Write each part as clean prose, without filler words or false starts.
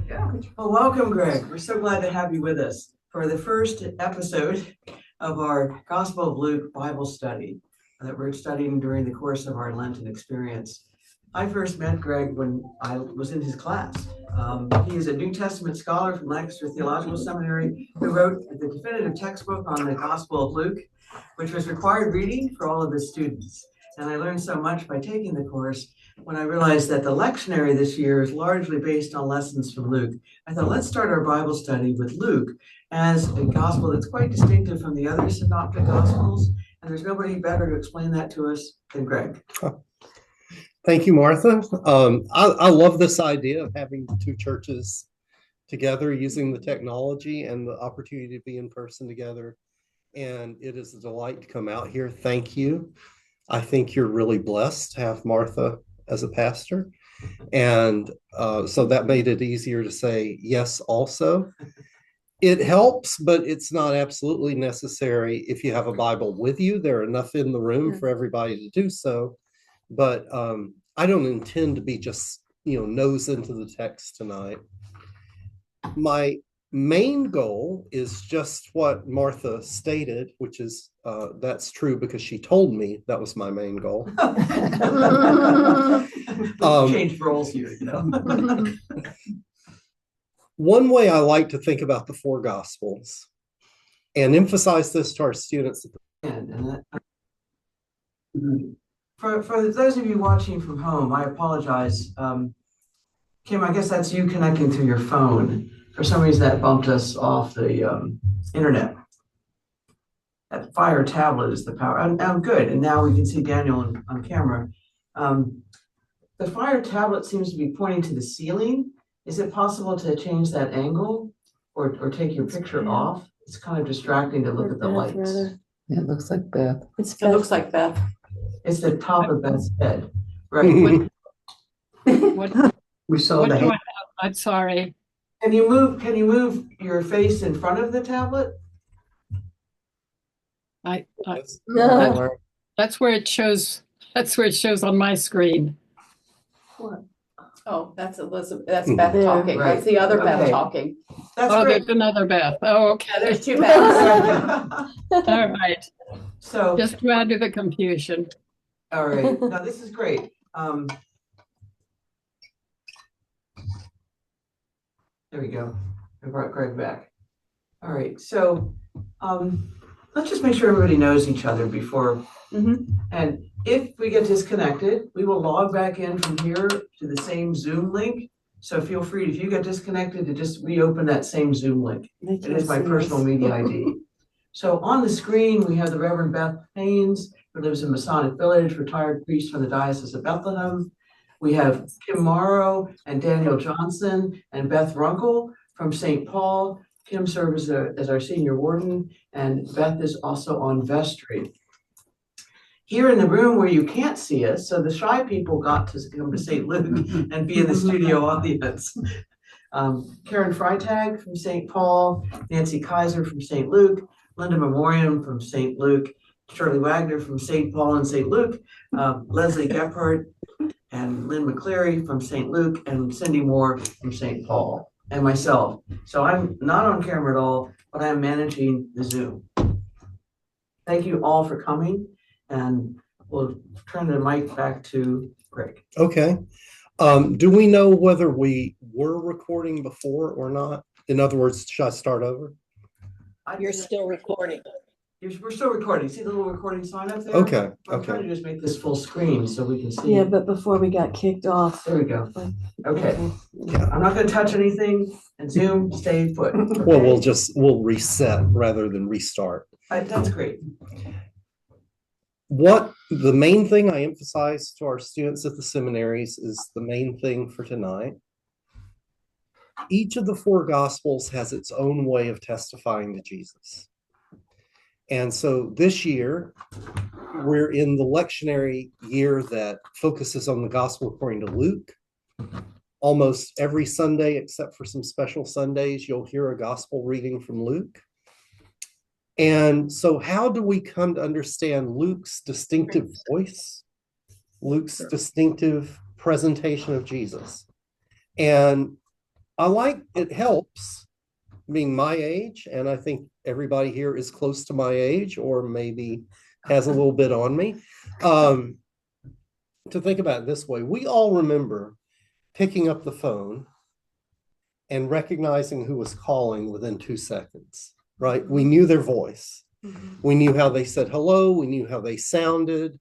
Yeah. Well, welcome, Greg. We're so glad to have you with us for the first episode of our Gospel of Luke Bible study that we're studying during the course of our Lenten experience. I first met Greg when I was in his class. He is a New Testament scholar from Lancaster Theological Seminary who wrote the definitive textbook on the Gospel of Luke, which was required reading for all of his students. And I learned so much by taking the course. When I realized that the lectionary this year is largely based on lessons from Luke, I thought, let's start our Bible study with Luke as a gospel that's quite distinctive from the other synoptic gospels. And there's nobody better to explain that to us than Greg. Thank you, Martha. I love this idea of having the two churches together using the technology and the opportunity to be in person together. And it is a delight to come out here. Thank you. I think you're really blessed to have Martha as a pastor. And so that made it easier to say yes also. It helps, but it's not absolutely necessary if you have a Bible with you. There are enough in the room for everybody to do so. But I don't intend to be just, nose into the text tonight. My main goal is just what Martha stated, which is that's true because she told me that was my main goal. Change roles here, One way I like to think about the four Gospels and emphasize this to our students. For those of you watching from home, I apologize. Kim, I guess that's you connecting through your phone. For some reason, that bumped us off the internet. That Fire tablet is the power. I'm good. And now we can see Daniel on camera. The Fire tablet seems to be pointing to the ceiling. Is it possible to change that angle or take your picture off? It's kind of distracting to look at the lights. Yeah, it looks like Beth. It looks like Beth. It's the top of Beth's head. Right. What we saw that. I'm sorry. Can you move your face in front of the tablet? No. That's where it shows. That's where it shows on my screen. What? Oh, that's Elizabeth. That's Beth talking. Right. That's the other Beth talking. That's great. There's another Beth. Oh, okay. Yeah, there's two Beths. All right. So just to add to the confusion. All right. Now this is great. There we go. I brought Greg back. All right. So let's just make sure everybody knows each other before. And if we get disconnected, we will log back in from here to the same Zoom link. So feel free, if you get disconnected, to just reopen that same Zoom link. It is my personal media ID. So on the screen, we have the Reverend Beth Haynes, who lives in Masonic Village, retired priest from the Diocese of Bethlehem. We have Kim Morrow and Daniel Johnson and Beth Runkle from St. Paul. Kim serves as our senior warden, and Beth is also on vestry. Here in the room where you can't see us, so the shy people got to come to St. Luke and be in the studio audience. Karen Freitag from St. Paul, Nancy Kaiser from St. Luke, Linda Memoriam from St. Luke, Shirley Wagner from St. Paul and St. Luke, Leslie Gephardt and Lynn McCleary from St. Luke, and Cindy Moore from St. Paul, and myself. So I'm not on camera at all, but I'm managing the Zoom. Thank you all for coming, and we'll turn the mic back to Greg. Okay. Do we know whether we were recording before or not? In other words, should I start over? You're still recording. We're still recording. See the little recording sign up there? Okay. I'm trying to just make this full screen so we can see. Yeah, but before we got kicked off. There we go. Okay. Yeah. I'm not going to touch anything, and Zoom, stay put. Okay? Well, we'll reset rather than restart. That's great. What the main thing I emphasize to our students at the seminaries is the main thing for tonight. Each of the four Gospels has its own way of testifying to Jesus. And so this year, we're in the lectionary year that focuses on the Gospel according to Luke. Almost every Sunday, except for some special Sundays, you'll hear a Gospel reading from Luke. And so how do we come to understand Luke's distinctive voice, Luke's distinctive presentation of Jesus? And it helps being my age, and I think everybody here is close to my age or maybe has a little bit on me. To think about it this way, we all remember picking up the phone and recognizing who was calling within 2 seconds, right? We knew their voice. We knew how they said hello. We knew how they sounded.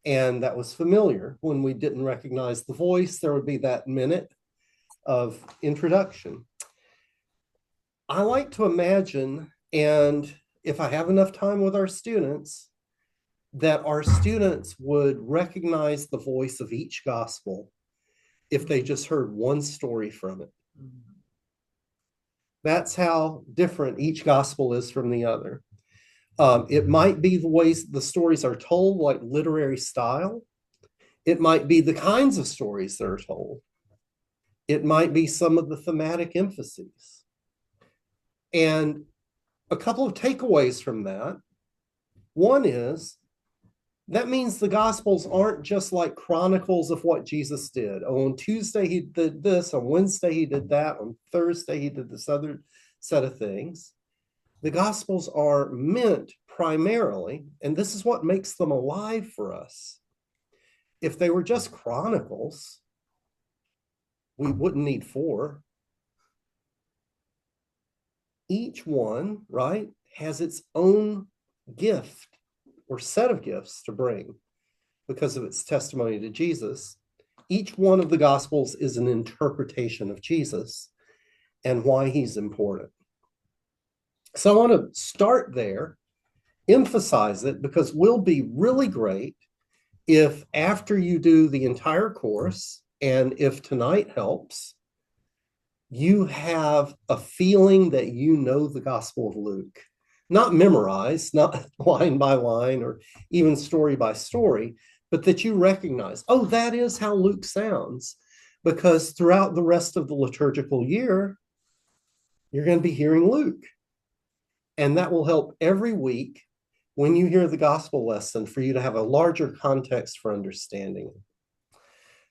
And that was familiar. When we didn't recognize the voice, there would be that minute of introduction. I like to imagine, and if I have enough time with our students, that our students would recognize the voice of each gospel if they just heard one story from it. That's how different each gospel is from the other. It might be the ways the stories are told, like literary style. It might be the kinds of stories that are told. It might be some of the thematic emphases. And a couple of takeaways from that. One is, that means the Gospels aren't just like chronicles of what Jesus did. Oh, on Tuesday he did this, on Wednesday he did that, on Thursday he did this other set of things. The Gospels are meant primarily, and this is what makes them alive for us. If they were just chronicles, we wouldn't need 4. Each one, right, has its own gift or set of gifts to bring because of its testimony to Jesus. Each one of the Gospels is an interpretation of Jesus and why he's important. So I want to start there, emphasize it, because we'll be really great if after you do the entire course, and if tonight helps, you have a feeling that you know the Gospel of Luke. Not memorized, not line by line or even story by story, but that you recognize, oh, that is how Luke sounds. Because throughout the rest of the liturgical year, you're going to be hearing Luke. And that will help every week when you hear the gospel lesson for you to have a larger context for understanding it.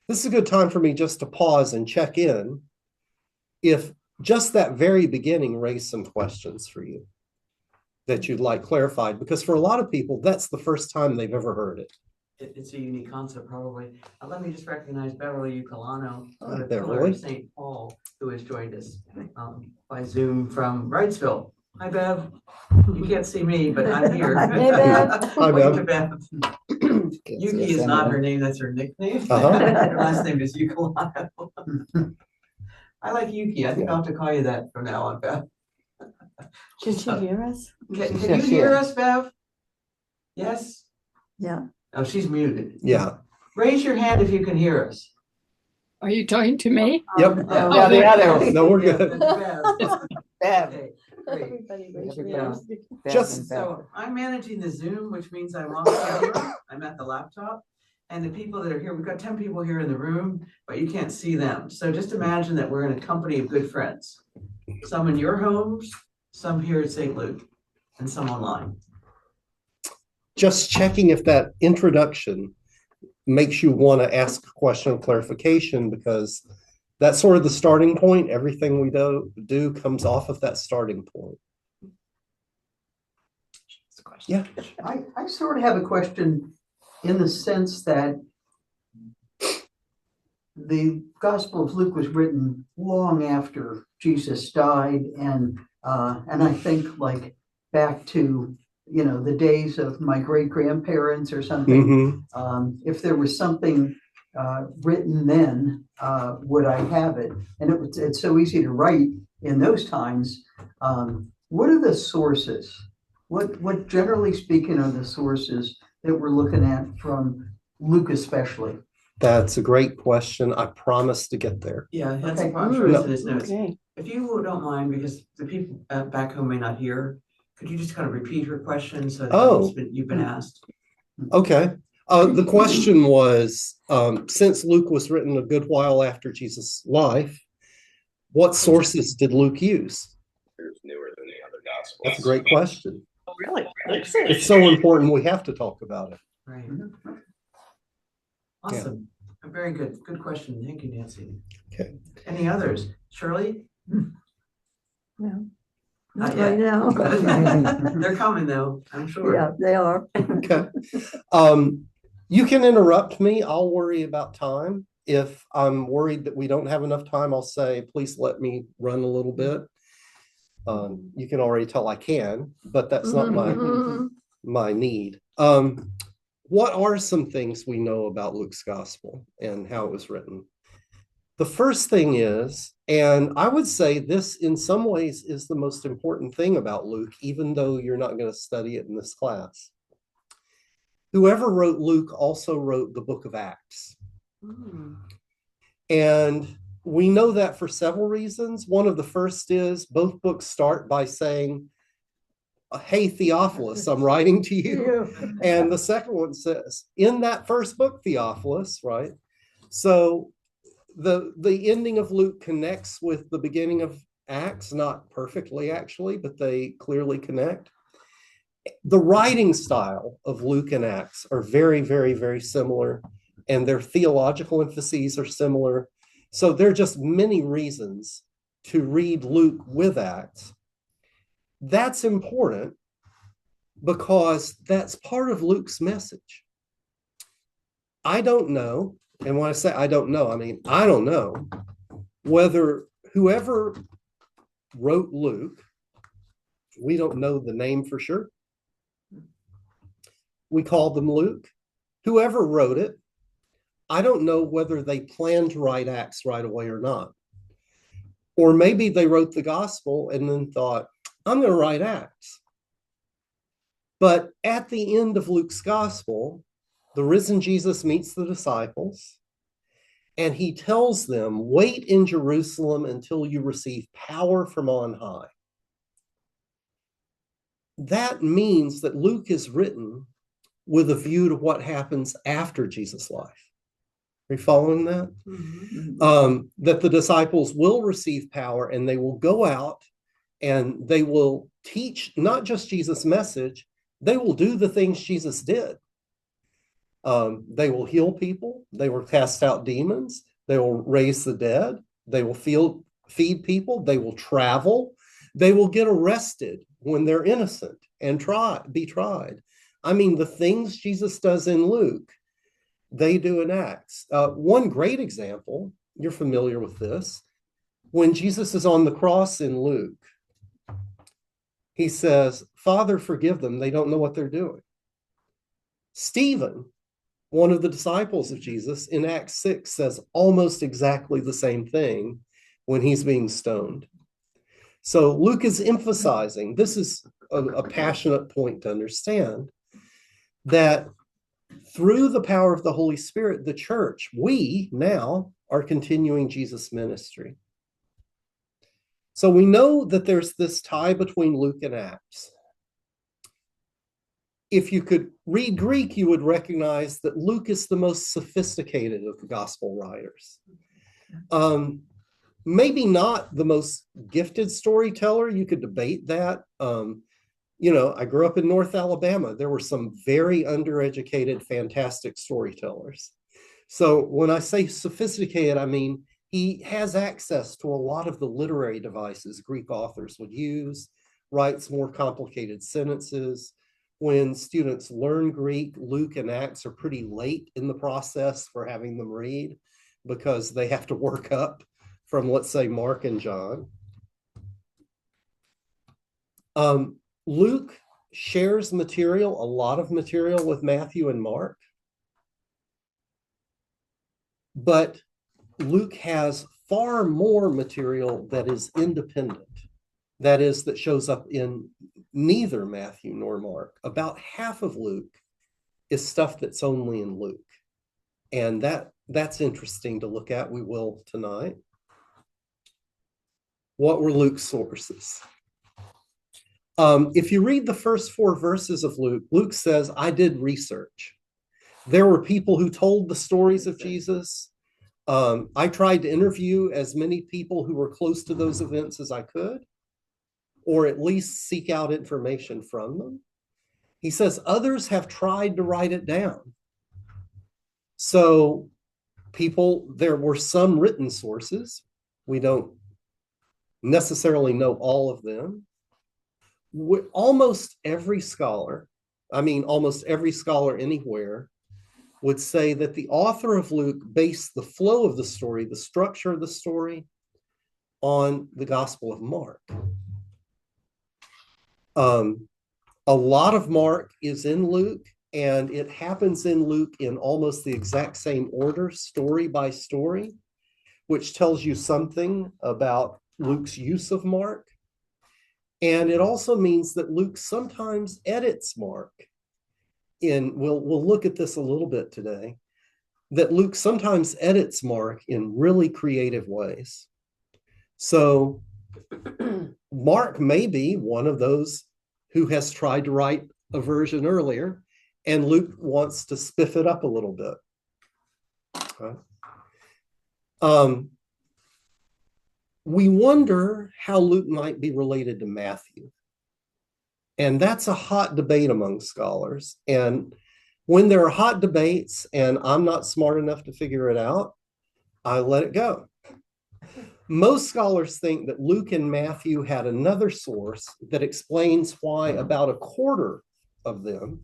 This is a good time for me just to pause and check in if just that very beginning raised some questions for you that you'd like clarified, because for a lot of people, that's the first time they've ever heard it. It's a unique concept, probably. Let me just recognize Beverly Ucolano, Hi, Beverly Beverly. St. Paul, who has joined us by Zoom from Wrightsville. Hi, Bev. You can't see me, but I'm here. Hey, Bev. Hi, Wave Bev. to Bev. Yuki is not her name, that's her nickname. Uh-huh. Her last name is Ucolano. I like Yuki. I think I'll have to call you that from now on, Bev. Can she hear us? Can She you is. hear us, Bev? Yes? Yeah. Oh, she's muted. Yeah. Raise your hand if you can hear us. Are you talking to me? Yep. Yeah. Yeah, the other. No, we're Yeah, good. Bev. Bev. Okay, great. Everybody raise your Everybody. hands. Just- So I'm managing the Zoom, which means I'm off camera. I'm at the laptop. And the people that are here, we've got 10 people here in the room, but you can't see them. So just imagine that we're in a company of good friends. Some in your homes, some here at St. Luke, and some online. Just checking if that introduction makes you want to ask a question of clarification, because that's sort of the starting point. Everything we do comes off of that starting point. Yeah. I sort of have a question in the sense that the Gospel of Luke was written long after Jesus died, and I think like back to the days of my great grandparents or something. Mm-hmm. If there was something written then, would I have it? And it's so easy to write in those times. What are the sources? What generally speaking are the sources that we're looking at from Luke especially? That's a great question. I promise to get there. Yeah, that's Okay. I'm sure it's in his notes. Okay. If you don't mind, because the people back home may not hear, could you just kind of repeat her question so that you've been asked? Okay. The question was, since Luke was written a good while after Jesus' life, what sources did Luke use? It's newer than the other gospels. That's a great question. Oh, really? It's so important we have to talk about it. Right. Awesome. Very good. Good question. Thank you, Nancy. Okay. Any others? Shirley? No. Not Not right now. They're coming though, I'm sure. Yeah, they are. Okay. You can interrupt me. I'll worry about time. If I'm worried that we don't have enough time, I'll say, please let me run a little bit. You can already tell I can, but that's not my need. What are some things we know about Luke's gospel and how it was written? The first thing is, and I would say this in some ways is the most important thing about Luke, even though you're not going to study it in this class. Whoever wrote Luke also wrote the book of Acts. And we know that for several reasons. One of the first is both books start by saying, hey, Theophilus, I'm writing to you. And the second one says, in that first book, Theophilus, right? So the ending of Luke connects with the beginning of Acts, not perfectly actually, but they clearly connect. The writing style of Luke and Acts are very, very, very similar, and their theological emphases are similar. So there are just many reasons to read Luke with Acts. That's important because that's part of Luke's message. I don't know, and when I say I don't know, I mean, I don't know whether whoever wrote Luke, we don't know the name for sure. We call them Luke. Whoever wrote it, I don't know whether they planned to write Acts right away or not. Or maybe they wrote the gospel and then thought, I'm going to write Acts. But at the end of Luke's gospel, the risen Jesus meets the disciples and he tells them, wait in Jerusalem until you receive power from on high. That means that Luke is written with a view to what happens after Jesus' life. Are you following that? That the disciples will receive power and they will go out and they will teach not just Jesus' message, they will do the things Jesus did. They will heal people, they will cast out demons, they will raise the dead, they will feed people, they will travel, they will get arrested when they're innocent and be tried. I mean, the things Jesus does in Luke, they do in Acts. One great example, you're familiar with this, when Jesus is on the cross in Luke, he says, Father, forgive them, they don't know what they're doing. Stephen, one of the disciples of Jesus in Acts 6, says almost exactly the same thing when he's being stoned. So Luke is emphasizing, this is a passionate point to understand, that through the power of the Holy Spirit, the church, we now are continuing Jesus' ministry. So we know that there's this tie between Luke and Acts. If you could read Greek, you would recognize that Luke is the most sophisticated of the gospel writers. Maybe not the most gifted storyteller. You could debate that. I grew up in North Alabama. There were some very undereducated, fantastic storytellers. So when I say sophisticated, I mean, he has access to a lot of the literary devices Greek authors would use, writes more complicated sentences. When students learn Greek, Luke and Acts are pretty late in the process for having them read because they have to work up from, let's say, Mark and John. Luke shares material, a lot of material with Matthew and Mark. But Luke has far more material that is independent. That is, that shows up in neither Matthew nor Mark. About half of Luke is stuff that's only in Luke. And that's interesting to look at. We will tonight. What were Luke's sources? If you read the first 4 verses of Luke, Luke says, I did research. There were people who told the stories of Jesus. I tried to interview as many people who were close to those events as I could, or at least seek out information from them. He says others have tried to write it down. So there were some written sources. We don't necessarily know all of them. Almost every scholar anywhere would say that the author of Luke based the flow of the story, the structure of the story, on the Gospel of Mark. A lot of Mark is in Luke, and it happens in Luke in almost the exact same order, story by story, which tells you something about Luke's use of Mark. And it also means that Luke sometimes edits Mark. We'll look at this a little bit today, that Luke sometimes edits Mark in really creative ways. So Mark may be one of those who has tried to write a version earlier, and Luke wants to spiff it up a little bit. We wonder how Luke might be related to Matthew. And that's a hot debate among scholars. And when there are hot debates and I'm not smart enough to figure it out, I let it go. Most scholars think that Luke and Matthew had another source that explains why about a quarter of them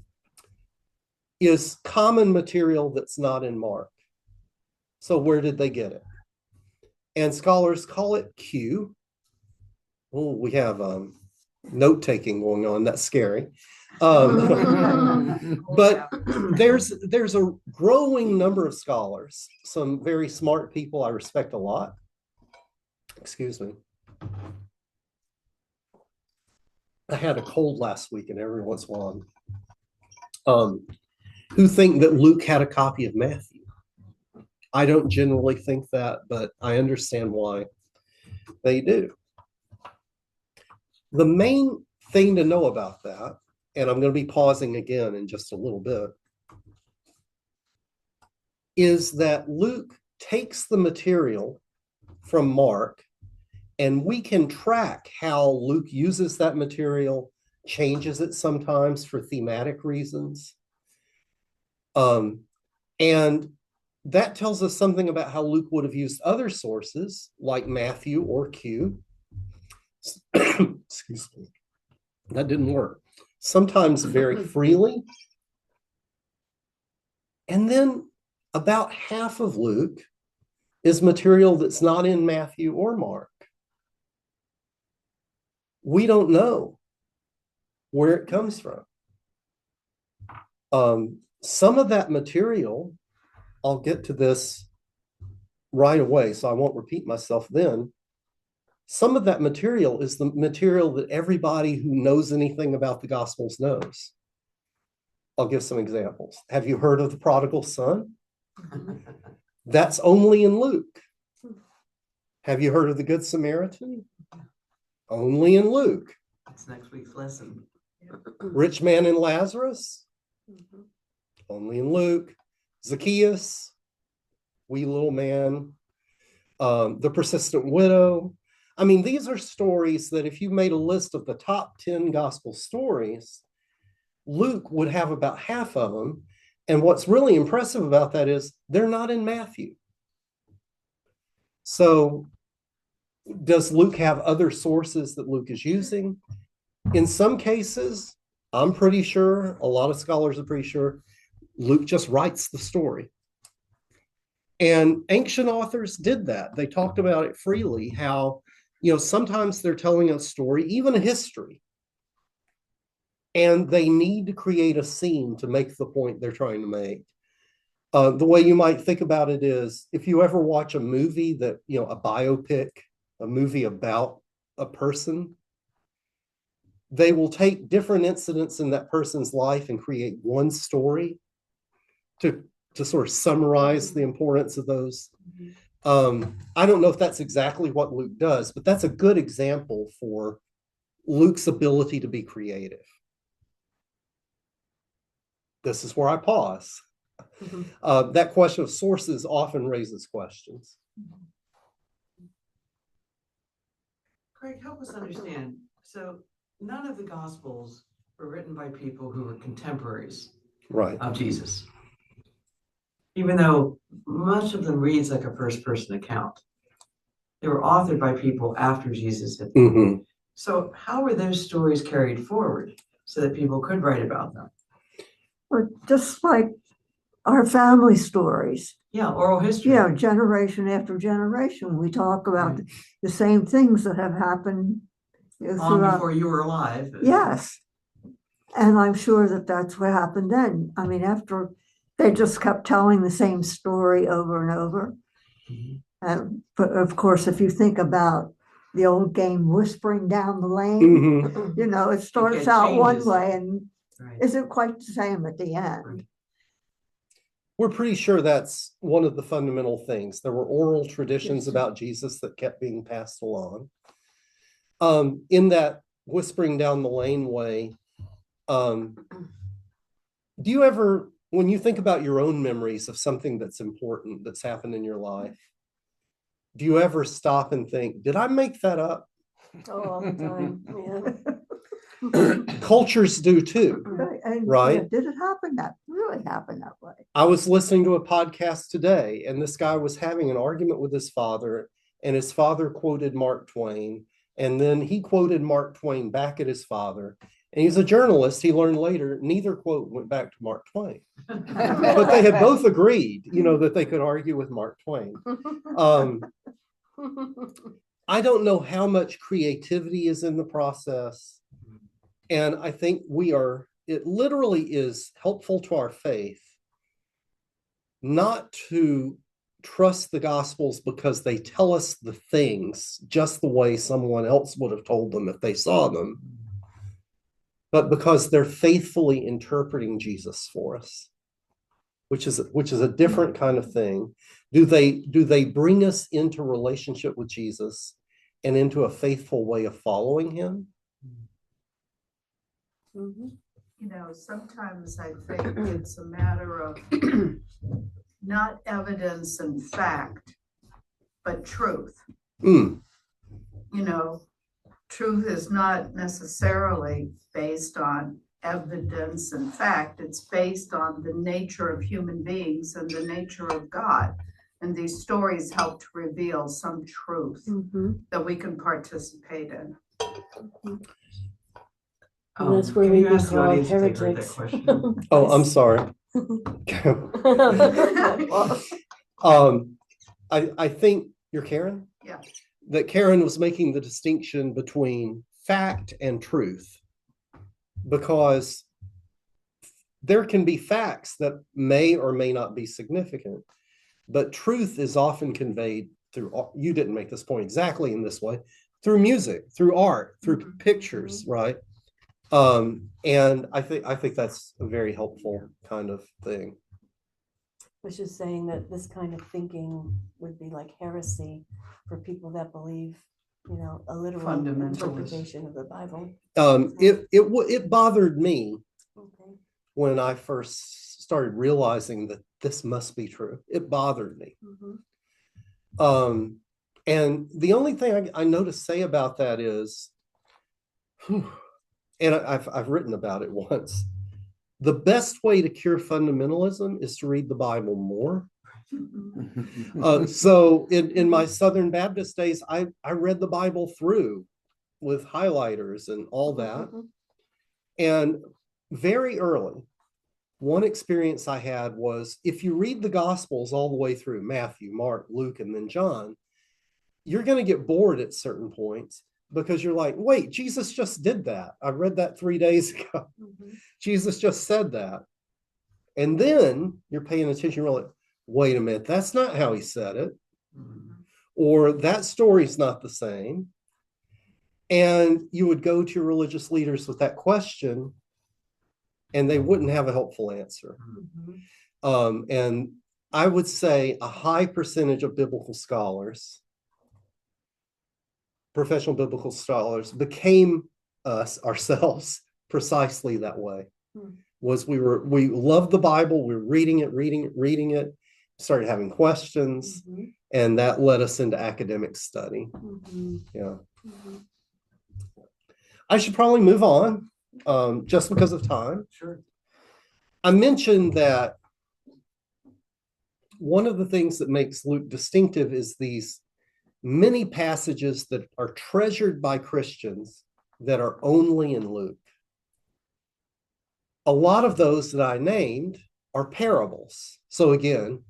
is common material that's not in Mark. So where did they get it? And scholars call it Q. Oh, we have note-taking going on. That's scary. But there's a growing number of scholars, some very smart people I respect a lot. Excuse me. I had a cold last week, and every once in a while, who think that Luke had a copy of Matthew. I don't generally think that, but I understand why they do. The main thing to know about that, and I'm going to be pausing again in just a little bit, is that Luke takes the material from Mark, and we can track how Luke uses that material, changes it sometimes for thematic reasons. And that tells us something about how Luke would have used other sources like Matthew or Q. Excuse me. That didn't work. Sometimes very freely. And then about half of Luke is material that's not in Matthew or Mark. We don't know where it comes from. Some of that material, I'll get to this right away, so I won't repeat myself then. Some of that material is the material that everybody who knows anything about the Gospels knows. I'll give some examples. Have you heard of the prodigal son? That's only in Luke. Have you heard of the Good Samaritan? Only in Luke. That's next week's lesson. Rich man and Lazarus? Only in Luke. Zacchaeus, wee little man, the persistent widow. I mean, these are stories that if you made a list of the top 10 gospel stories, Luke would have about half of them. And what's really impressive about that is they're not in Matthew. So does Luke have other sources that Luke is using? In some cases, I'm pretty sure, a lot of scholars are pretty sure, Luke just writes the story. And ancient authors did that. They talked about it freely, how, sometimes they're telling a story, even a history, and they need to create a scene to make the point they're trying to make. The way you might think about it is, if you ever watch a movie that, a biopic, a movie about a person, they will take different incidents in that person's life and create one story to sort of summarize the importance of those. I don't know if that's exactly what Luke does, but that's a good example for Luke's ability to be creative. This is where I pause. That question of sources often raises questions. Craig, help us understand. So none of the Gospels were written by people who were contemporaries Right. of Jesus. even though much of them reads like a first person account. They were authored by people after Jesus had. Mhm. So how were those stories carried forward so that people could write about them? Or just like our family stories, Yeah, oral history. you know, generation after generation, we talk about Right. the same things that have happened Long throughout. before you were alive. Yes. And I'm sure that that's what happened then. I mean, after they just kept telling the same story over and over. But of course, if you think about the old game Whispering Down the Lane, Mhm. you know, it starts It out one changes. way and Right. isn't quite the same at the end. Right. We're pretty sure that's one of the fundamental things. There were oral traditions about Jesus that kept being passed along. In that Whispering Down the Lane way, do you ever, when you think about your own memories of something that's important that's happened in your life, do you ever stop and think, did I make that up? Oh, all the time. Cultures do too. Right. And Right. yeah, did it happen that really happen that way? I was listening to a podcast today, and this guy was having an argument with his father, and his father quoted Mark Twain, and then he quoted Mark Twain back at his father. And he's a journalist. He learned later neither quote went back to Mark Twain, but they had both agreed, you know, that they could argue with Mark Twain. I don't know how much creativity is in the process, and I think it literally is helpful to our faith not to trust the Gospels because they tell us the things just the way someone else would have told them if they saw them, but because they're faithfully interpreting Jesus for us, which is a different kind of thing. Do they bring us into relationship with Jesus and into a faithful way of following him? You know, sometimes I think it's a matter of not evidence and fact, but truth. You know, truth is not necessarily based on evidence and fact. It's based on the nature of human beings and the nature of God. And these stories help to reveal some truth that we can participate in. And that's where Can we you get ask the called audience if they heard that heretics. question? Oh, I'm sorry. I think you're Karen? Yeah. That Karen was making the distinction between fact and truth, because there can be facts that may or may not be significant, but truth is often conveyed through, you didn't make this point exactly in this way, through music, through art, through pictures, right? And I think that's a very helpful kind of thing. Was just saying that this kind of thinking would be like heresy for people that believe, you know, a literal interpretation of the Bible. It bothered me when I first started realizing that this must be true. It bothered me. And the only thing I know to say about that is, and I've written about it once, the best way to cure fundamentalism is to read the Bible more. So in my Southern Baptist days, I read the Bible through with highlighters and all that. And very early, one experience I had was, if you read the Gospels all the way through, Matthew, Mark, Luke, and then John, you're going to get bored at certain points, because you're like, wait, Jesus just did that. I read that 3 days ago. Jesus just said that. And then you're paying attention, you're like, wait a minute, that's not how he said it. Or that story's not the same. And you would go to your religious leaders with that question, and they wouldn't have a helpful answer. And I would say a high percentage of biblical scholars, professional biblical scholars, became us ourselves precisely that way. Was we loved the Bible, we were reading it, started having questions, and that led us into academic study. Yeah. I should probably move on, just because of time. Sure. I mentioned that one of the things that makes Luke distinctive is these many passages that are treasured by Christians that are only in Luke. A lot of those that I named are parables. So again,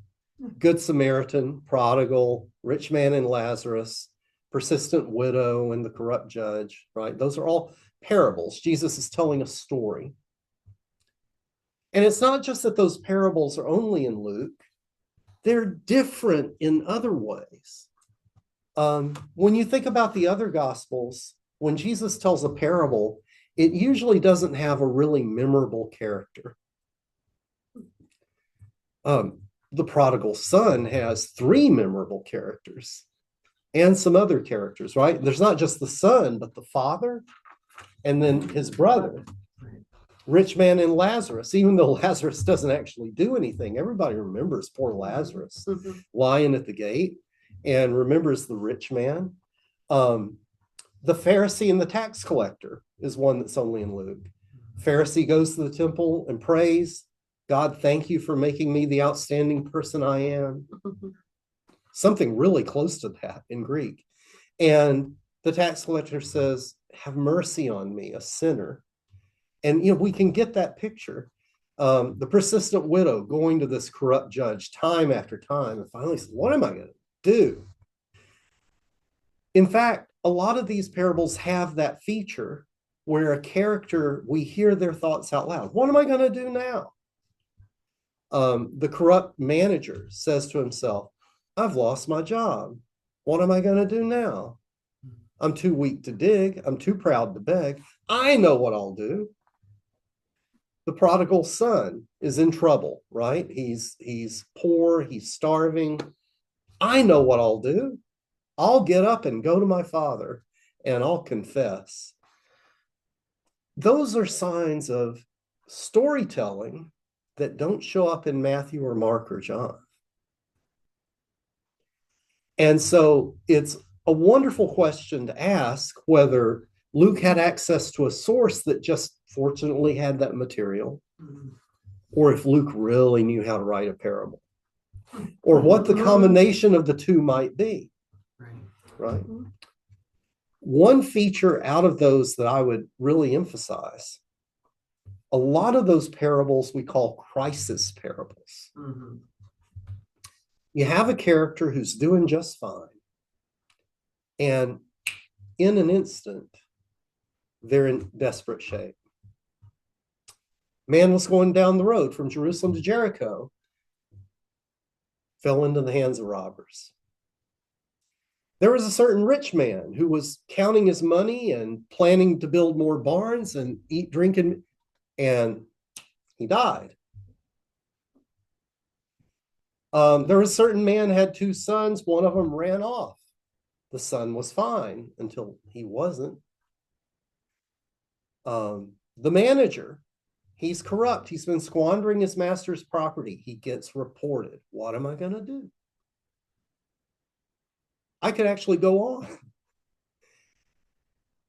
Good Samaritan, prodigal, rich man and Lazarus, persistent widow and the corrupt judge, right? Those are all parables. Jesus is telling a story. And it's not just that those parables are only in Luke, they're different in other ways. When you think about the other gospels, when Jesus tells a parable, it usually doesn't have a really memorable character. The prodigal son has 3 memorable characters and some other characters, right? There's not just the son, but the father and then his brother. Rich man and Lazarus, even though Lazarus doesn't actually do anything, everybody remembers poor Lazarus lying at the gate and remembers the rich man. The Pharisee and the tax collector is one that's only in Luke. Pharisee goes to the temple and prays, God, thank you for making me the outstanding person I am. Something really close to that in Greek. And the tax collector says, have mercy on me, a sinner. And, we can get that picture. The persistent widow going to this corrupt judge time after time and finally says, what am I going to do? In fact, a lot of these parables have that feature where a character, we hear their thoughts out loud. What am I going to do now? The corrupt manager says to himself, I've lost my job. What am I going to do now? I'm too weak to dig. I'm too proud to beg. I know what I'll do. The prodigal son is in trouble, right? He's poor. He's starving. I know what I'll do. I'll get up and go to my father and I'll confess. Those are signs of storytelling that don't show up in Matthew or Mark or John. And so it's a wonderful question to ask whether Luke had access to a source that just fortunately had that material, or if Luke really knew how to write a parable, or what the combination of the two might be. Right? One feature out of those that I would really emphasize, a lot of those parables we call crisis parables. You have a character who's doing just fine, and in an instant, they're in desperate shape. Man was going down the road from Jerusalem to Jericho, fell into the hands of robbers. There was a certain rich man who was counting his money and planning to build more barns and eat, drink, and he died. There was a certain man had 2 sons. One of them ran off. The son was fine until he wasn't. The manager, he's corrupt. He's been squandering his master's property. He gets reported. What am I going to do? I could actually go on.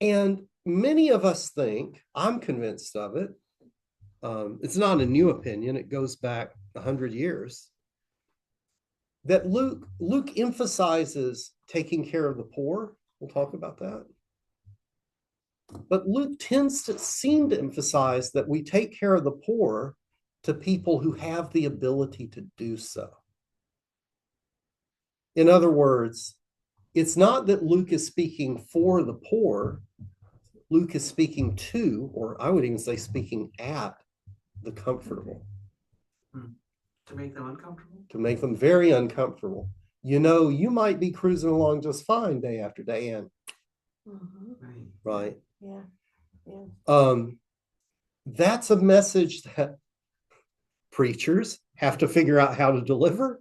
And many of us think, I'm convinced of it. It's not a new opinion. It goes back 100 years. That Luke emphasizes taking care of the poor. We'll talk about that. But Luke tends to seem to emphasize that we take care of the poor to people who have the ability to do so. In other words, it's not that Luke is speaking for the poor. Luke is speaking to, or I would even say speaking at, the comfortable. To make them uncomfortable? To make them very uncomfortable. You might be cruising along just fine day after day, and right? Yeah. That's a message that preachers have to figure out how to deliver.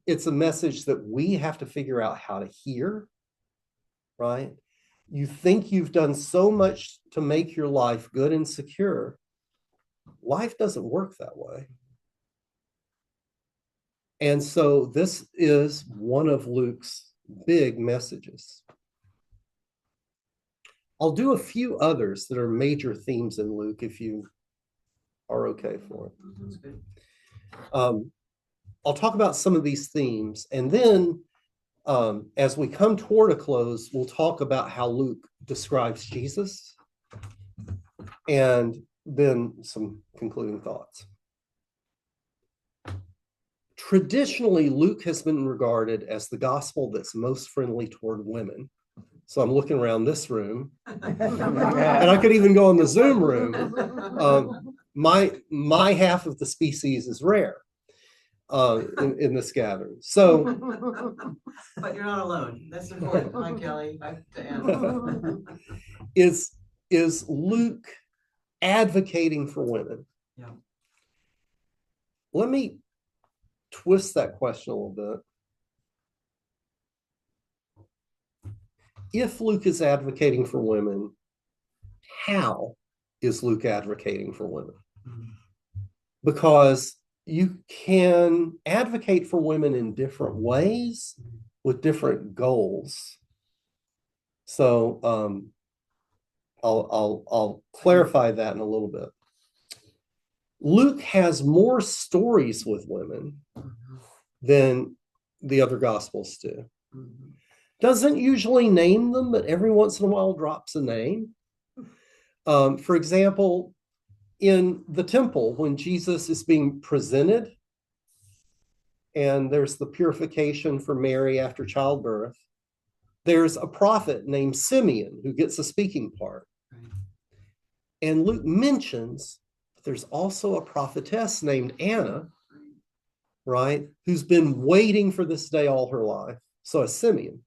It's a message that we have to figure out how to hear, right? You think you've done so much to make your life good and secure. Life doesn't work that way. And so this is one of Luke's big messages. I'll do a few others that are major themes in Luke if you are okay for it. That's good. I'll talk about some of these themes, and then as we come toward a close, we'll talk about how Luke describes Jesus, and then some concluding thoughts. Traditionally, Luke has been regarded as the gospel that's most friendly toward women. So I'm looking around this room, and I could even go in the Zoom room. My half of the species is rare in this gathering. So, but you're not alone. That's important. Hi, Kelly. Hi, Diana. Is Luke advocating for women? Yeah. Let me twist that question a little bit. If Luke is advocating for women, how is Luke advocating for women? Because you can advocate for women in different ways with different goals. So I'll clarify that in a little bit. Luke has more stories with women than the other gospels do. Doesn't usually name them, but every once in a while drops a name. For example, in the temple, when Jesus is being presented, and there's the purification for Mary after childbirth, there's a prophet named Simeon who gets a speaking part. And Luke mentions there's also a prophetess named Anna, right, who's been waiting for this day all her life. So a Simeon.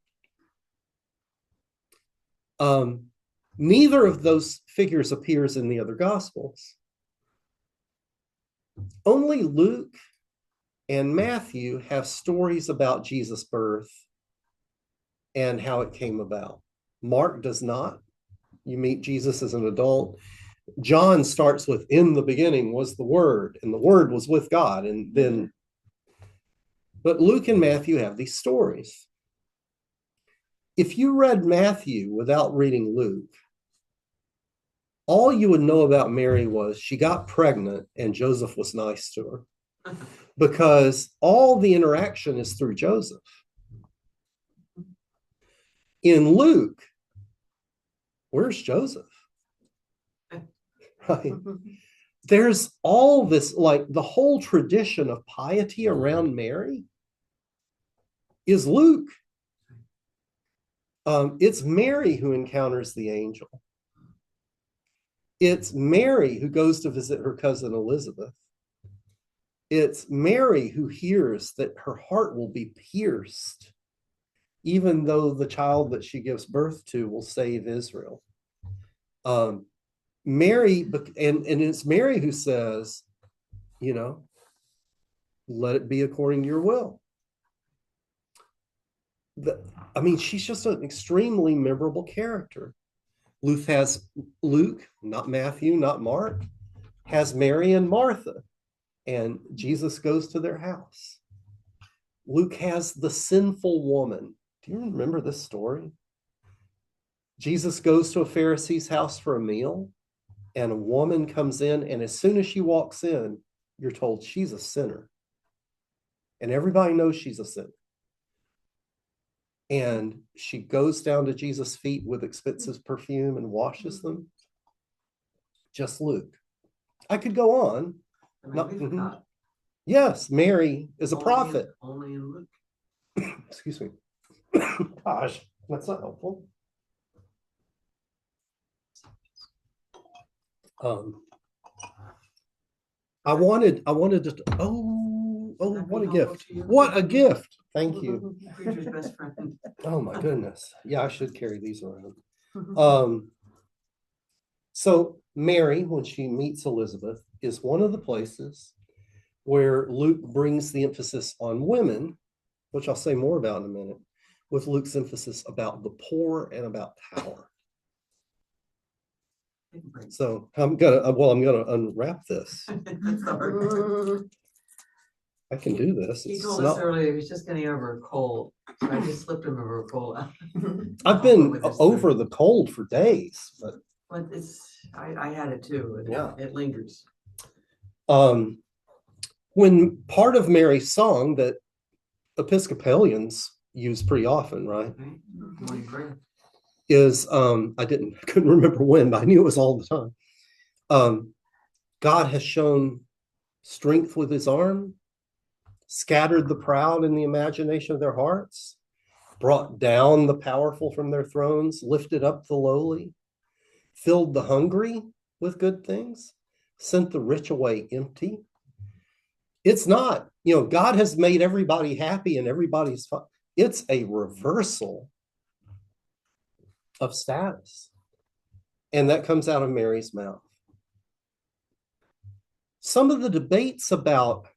Neither of those figures appears in the other gospels. Only Luke and Matthew have stories about Jesus' birth and how it came about. Mark does not. You meet Jesus as an adult. John starts with, in the beginning was the Word, and the Word was with God. And then, but Luke and Matthew have these stories. If you read Matthew without reading Luke, all you would know about Mary was she got pregnant and Joseph was nice to her, because all the interaction is through Joseph. In Luke, where's Joseph? Right? There's all this, like the whole tradition of piety around Mary is Luke. It's Mary who encounters the angel. It's Mary who goes to visit her cousin Elizabeth. It's Mary who hears that her heart will be pierced, even though the child that she gives birth to will save Israel. Mary, and it's Mary who says, you know, let it be according to your will. I mean, she's just an extremely memorable character. Luke, not Matthew, not Mark, has Mary and Martha, and Jesus goes to their house. Luke has the sinful woman. Do you remember this story? Jesus goes to a Pharisee's house for a meal, and a woman comes in, and as soon as she walks in, you're told she's a sinner. And everybody knows she's a sinner. And she goes down to Jesus' feet with expensive perfume and washes them. Just Luke. I could go on. Yes, Mary is a prophet. Only in Luke. Excuse me. Gosh, that's not helpful. I wanted to, what a gift. What a gift. Thank you. Preacher's best friend. Oh my goodness. Yeah, I should carry these around. So Mary, when she meets Elizabeth, is one of the places where Luke brings the emphasis on women, which I'll say more about in a minute, with Luke's emphasis about the poor and about power. So I'm gonna unwrap this. I can do this. He told us earlier he was just getting over a cold, so I just slipped him over a cold. I've been over the cold for days, but it's I had it too. Yeah, it lingers. when part of Mary's song that Episcopalians use pretty often, right? Morning prayer. Is couldn't remember when, but I knew it was all the time. God has shown strength with his arm, scattered the proud in the imagination of their hearts, brought down the powerful from their thrones, lifted up the lowly, filled the hungry with good things, sent the rich away empty. It's not, God has made everybody happy and everybody's fine. It's a reversal of status. And that comes out of Mary's mouth. Some of the debates about,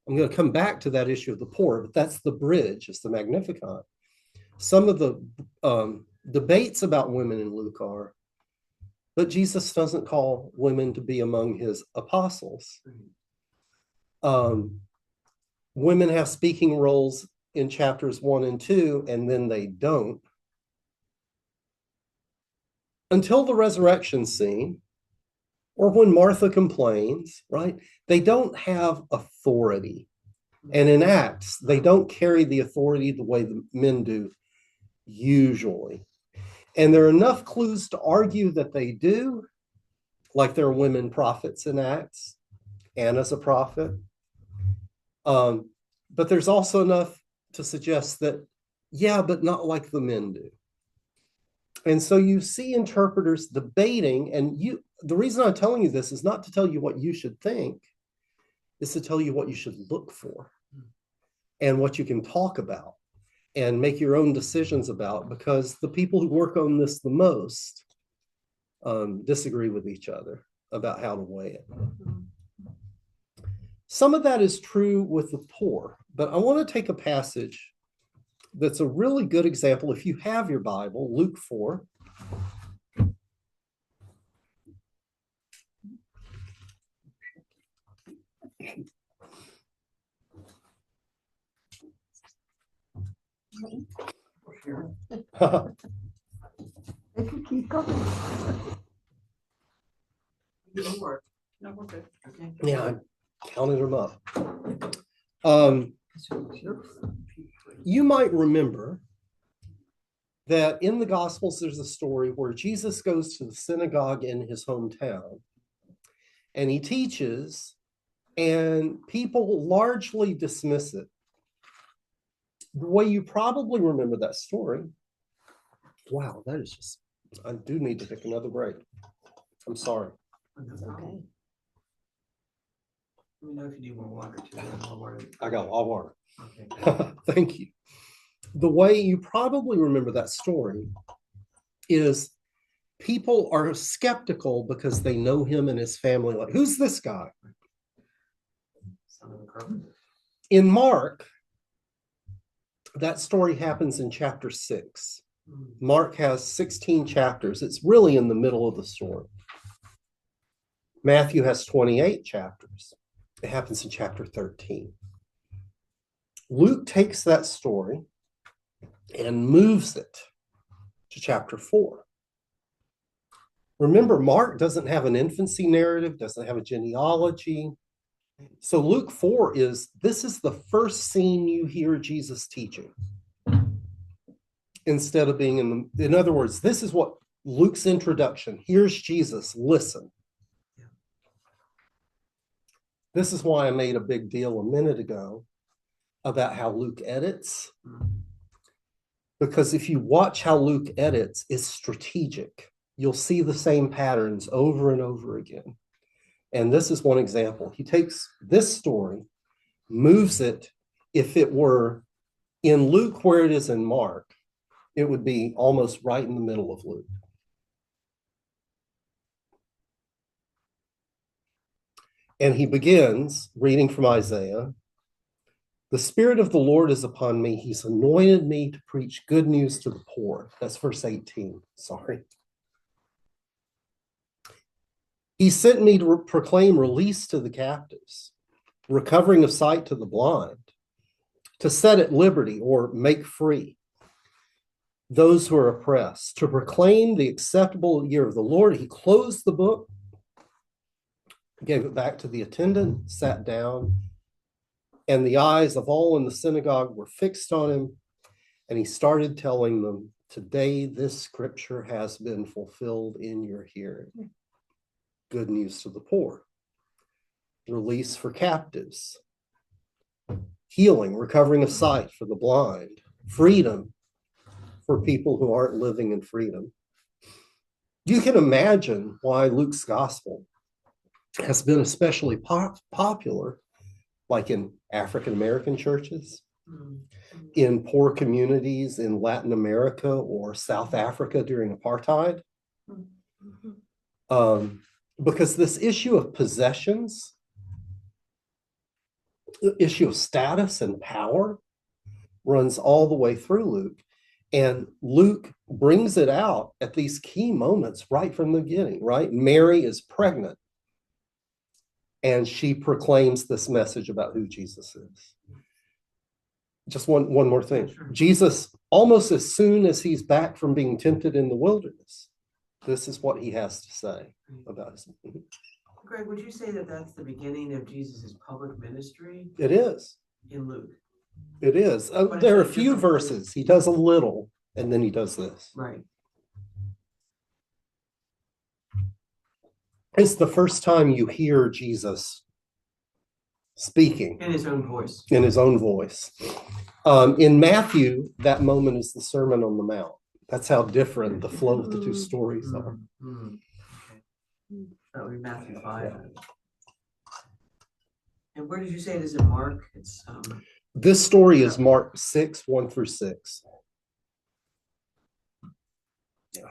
I'm going to come back to that issue of the poor, but that's the bridge, it's the Magnificat. Some of the debates about women in Luke are, but Jesus doesn't call women to be among his apostles. Women have speaking roles in chapters 1 and 2, and then they don't. Until the resurrection scene, or when Martha complains, right? They don't have authority. And in Acts, they don't carry the authority the way the men do, usually. And there are enough clues to argue that they do, like there are women prophets in Acts, Anna's a prophet. But there's also enough to suggest that, yeah, but not like the men do. And so you see interpreters debating, and the reason I'm telling you this is not to tell you what you should think, it's to tell you what you should look for and what you can talk about and make your own decisions about, because the people who work on this the most disagree with each other about how to weigh it. Some of that is true with the poor, but I want to take a passage that's a really good example. If you have your Bible, Luke 4. They can keep going. Yeah, I counted them up. You might remember that in the Gospels, there's a story where Jesus goes to the synagogue in his hometown and he teaches, and people largely dismiss it. The way you probably remember that story, wow, that is just, I do need to take another break. I'm sorry. Okay. Let me know if you need more water too. More water. I got a lot of water. Okay. Thank you. The way you probably remember that story is people are skeptical because they know him and his family. Like, who's this guy? In Mark, that story happens in chapter 6. Mark has 16 chapters. It's really in the middle of the story. Matthew has 28 chapters. It happens in chapter 13. Luke takes that story and moves it to chapter 4. Remember, Mark doesn't have an infancy narrative, doesn't have a genealogy. So Luke 4 this is the first scene you hear Jesus teaching. Instead of being in other words, this is what Luke's introduction. Here's Jesus, listen. This is why I made a big deal a minute ago about how Luke edits. Because if you watch how Luke edits, it's strategic. You'll see the same patterns over and over again. And this is one example. He takes this story, moves it. If it were in Luke where it is in Mark, it would be almost right in the middle of Luke. And he begins reading from Isaiah. The Spirit of the Lord is upon me. He's anointed me to preach good news to the poor. That's verse 18. Sorry. He sent me to proclaim release to the captives, recovering of sight to the blind, to set at liberty or make free those who are oppressed, to proclaim the acceptable year of the Lord. He closed the book, gave it back to the attendant, sat down, And the eyes of all in the synagogue were fixed on him. And he started telling them, today this scripture has been fulfilled in your hearing. Good news to the poor, release for captives, healing, recovering of sight for the blind, freedom for people who aren't living in freedom. You can imagine why Luke's gospel has been especially popular, like in African American churches, in poor communities in Latin America or South Africa during apartheid. Because this issue of possessions, the issue of status and power runs all the way through Luke. And Luke brings it out at these key moments right from the beginning, right? Mary is pregnant and she proclaims this message about who Jesus is. Just one more thing. Jesus, almost as soon as he's back from being tempted in the wilderness, this is what he has to say about his. Greg, would you say that that's the beginning of Jesus's public ministry? It is. In Luke. It is. There are a few verses. He does a little, and then he does this. Right. It's the first time you hear Jesus speaking. In his own voice. In his own voice. In Matthew, that moment is the Sermon on the Mount. That's how different the flow of the two stories are. Okay. That would be Matthew 5. Yeah. And where did you say it is in Mark? It's this story is Mark 6, 1 through 6. Yeah.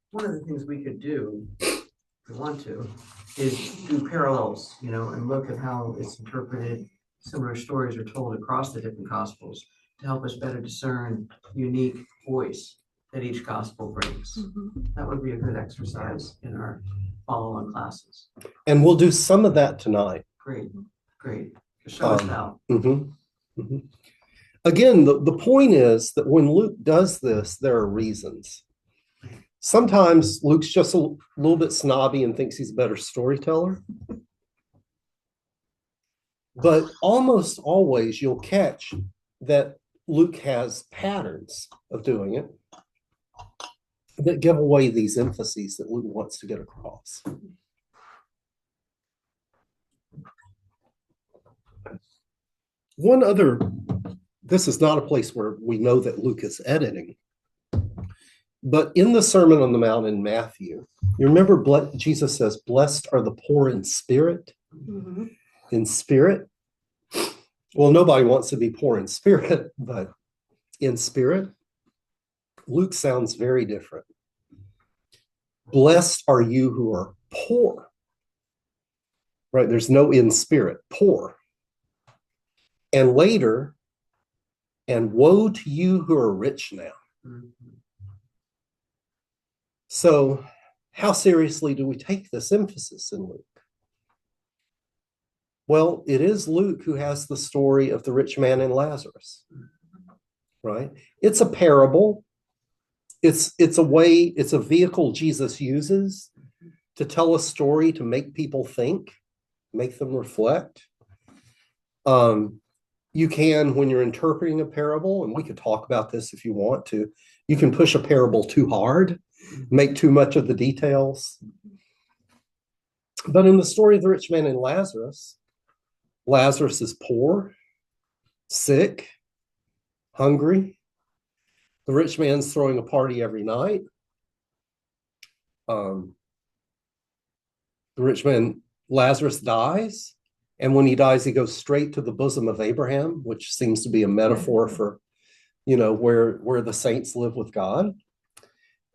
One of the things we could do, if we want to, is do parallels, and look at how it's interpreted. Similar stories are told across the different gospels to help us better discern the unique voice that each gospel brings. That would be a good exercise in our follow-on classes. And we'll do some of that tonight. Great. Show us how. Again, the point is that when Luke does this, there are reasons. Sometimes Luke's just a little bit snobby and thinks he's a better storyteller. But almost always you'll catch that Luke has patterns of doing it that give away these emphases that Luke wants to get across. One other, this is not a place where we know that Luke is editing, but in the Sermon on the Mount in Matthew, you remember Jesus says, blessed are the poor in spirit. In spirit. Well, nobody wants to be poor in spirit, but in spirit, Luke sounds very different. Blessed are you who are poor. Right? There's no in spirit, poor. And later, and woe to you who are rich now. So, how seriously do we take this emphasis in Luke? Well, it is Luke who has the story of the rich man and Lazarus, right? It's a parable. It's a vehicle Jesus uses to tell a story to make people think, make them reflect. You can, when you're interpreting a parable, and we could talk about this if you want to, you can push a parable too hard, make too much of the details. But in the story of the rich man and Lazarus, Lazarus is poor, sick, hungry. The rich man's throwing a party every night. The rich man, Lazarus, dies. And when he dies, he goes straight to the bosom of Abraham, which seems to be a metaphor for, where the saints live with God.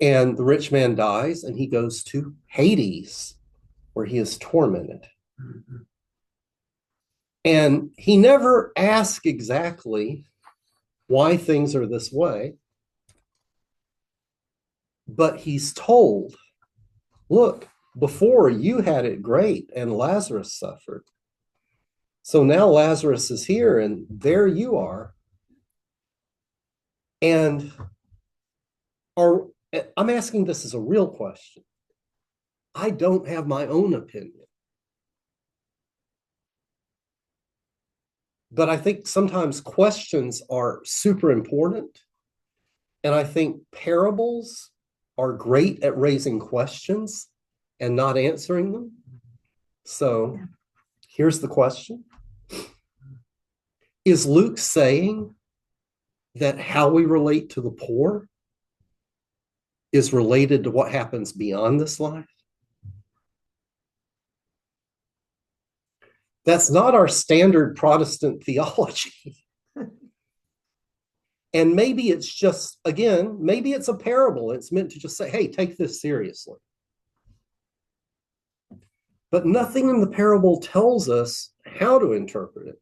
And the rich man dies and he goes to Hades, where he is tormented. And he never asks exactly why things are this way, but he's told, look, before you had it great and Lazarus suffered. So now Lazarus is here and there you are. And I'm asking this as a real question. I don't have my own opinion. But I think sometimes questions are super important. And I think parables are great at raising questions and not answering them. So here's the question. Is Luke saying that how we relate to the poor is related to what happens beyond this life? That's not our standard Protestant theology. And maybe it's just, again, maybe it's a parable. It's meant to just say, hey, take this seriously. But nothing in the parable tells us how to interpret it.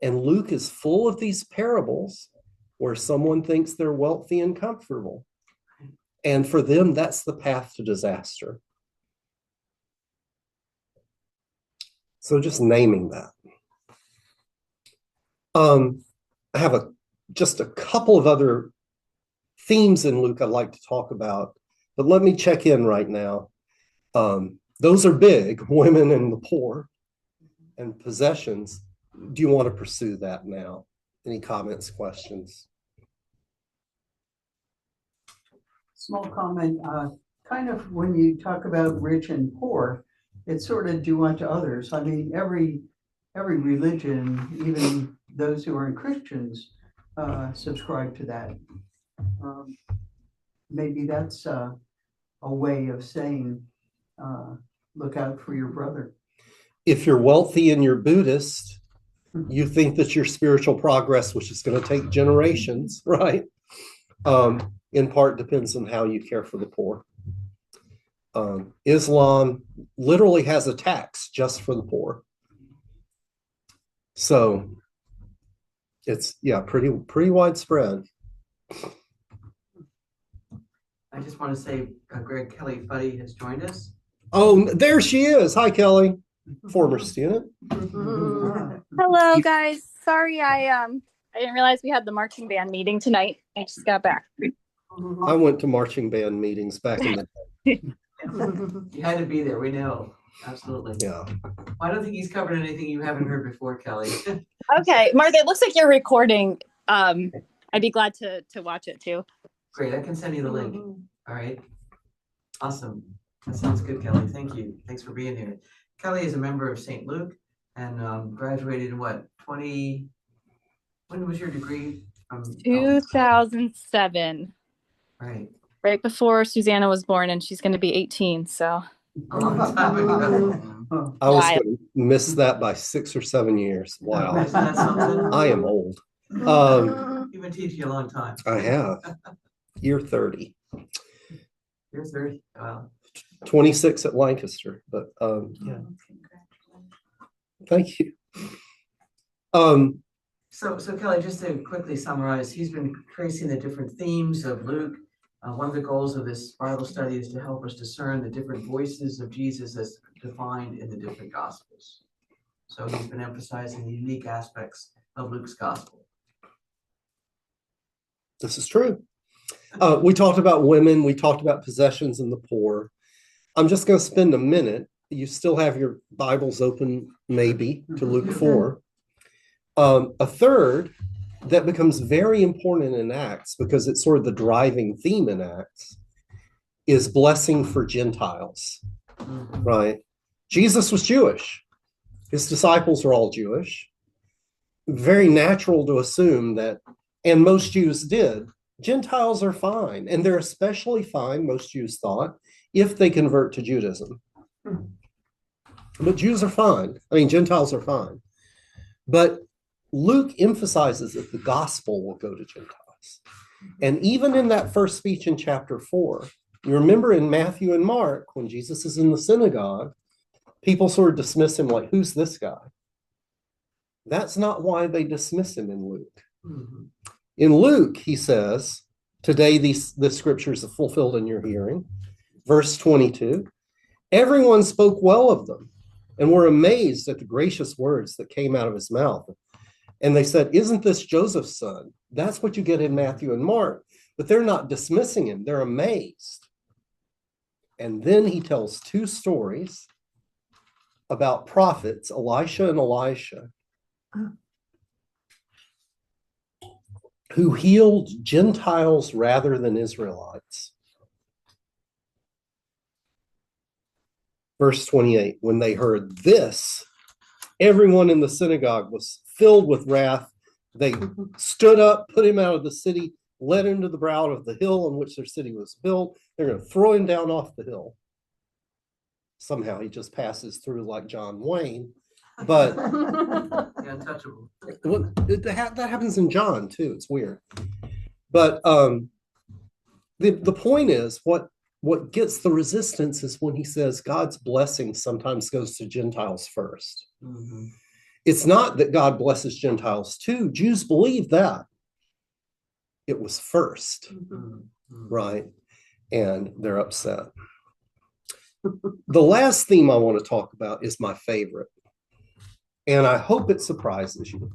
And Luke is full of these parables where someone thinks they're wealthy and comfortable. And for them, that's the path to disaster. So just naming that. I have just a couple of other themes in Luke I'd like to talk about, but let me check in right now. Those are big, women and the poor and possessions. Do you want to pursue that now? Any comments, questions? Small comment, kind of when you talk about rich and poor, it's sort of do unto others. I mean, every religion, even those who aren't Christians, subscribe to that. Maybe that's a way of saying, look out for your brother. If you're wealthy and you're Buddhist, you think that your spiritual progress, which is going to take generations, right? In part depends on how you care for the poor. Islam literally has a tax just for the poor. So it's, pretty widespread. I just want to say Greg Kelly Fuddy has joined us. Oh, there she is. Hi, Kelly. Former student. Hello, guys. Sorry, I didn't realize we had the marching band meeting tonight. I just got back. I went to marching band meetings back in the day. You had to be there. We know. Absolutely. Yeah. I don't think he's covered anything you haven't heard before, Kelly. Okay, Martha, it looks like you're recording. I'd be glad to watch it too. Great. I can send you the link. All right. Awesome. That sounds good, Kelly. Thank you. Thanks for being here. Kelly is a member of St. Luke and graduated in what, when was your degree? 2007. Right. Right before Susanna was born, and she's going to be 18, so. A long time ago. I was going to miss that by 6 or 7 years. Wow. Isn't that something? I am old. You've been teaching a long time. I have. You're 30. You're 30. Wow. 26 at Lancaster, but yeah. Thank you. So Kelly, just to quickly summarize, he's been tracing the different themes of Luke. One of the goals of this Bible study is to help us discern the different voices of Jesus as defined in the different Gospels. So he's been emphasizing the unique aspects of Luke's Gospel. This is true. We talked about women, we talked about possessions and the poor. I'm just going to spend a minute. You still have your Bibles open, maybe, to Luke 4. A third that becomes very important in Acts, because it's sort of the driving theme in Acts, is blessing for Gentiles, right? Jesus was Jewish. His disciples are all Jewish. Very natural to assume that, and most Jews did, Gentiles are fine. And they're especially fine, most Jews thought, if they convert to Judaism. But Jews are fine. I mean, Gentiles are fine. But Luke emphasizes that the gospel will go to Gentiles. And even in that first speech in chapter 4, you remember in Matthew and Mark, when Jesus is in the synagogue, people sort of dismiss him like, who's this guy? That's not why they dismiss him in Luke. In Luke, he says, today the scriptures are fulfilled in your hearing. Verse 22, everyone spoke well of them and were amazed at the gracious words that came out of his mouth. And they said, isn't this Joseph's son? That's what you get in Matthew and Mark. But they're not dismissing him. They're amazed. And then he tells 2 stories about prophets, Elisha and Elisha. who healed Gentiles rather than Israelites. Verse 28, when they heard this, everyone in the synagogue was filled with wrath. They stood up, put him out of the city, led him to the brow of the hill on which their city was built. They're going to throw him down off the hill. Somehow he just passes through like John Wayne. But untouchable. That happens in John too. It's weird. But the point is, what gets the resistance is when he says God's blessing sometimes goes to Gentiles first. Mm-hmm. It's not that God blesses Gentiles too. Jews believe that. It was first, right? And they're upset. The last theme I want to talk about is my favorite. And I hope it surprises you.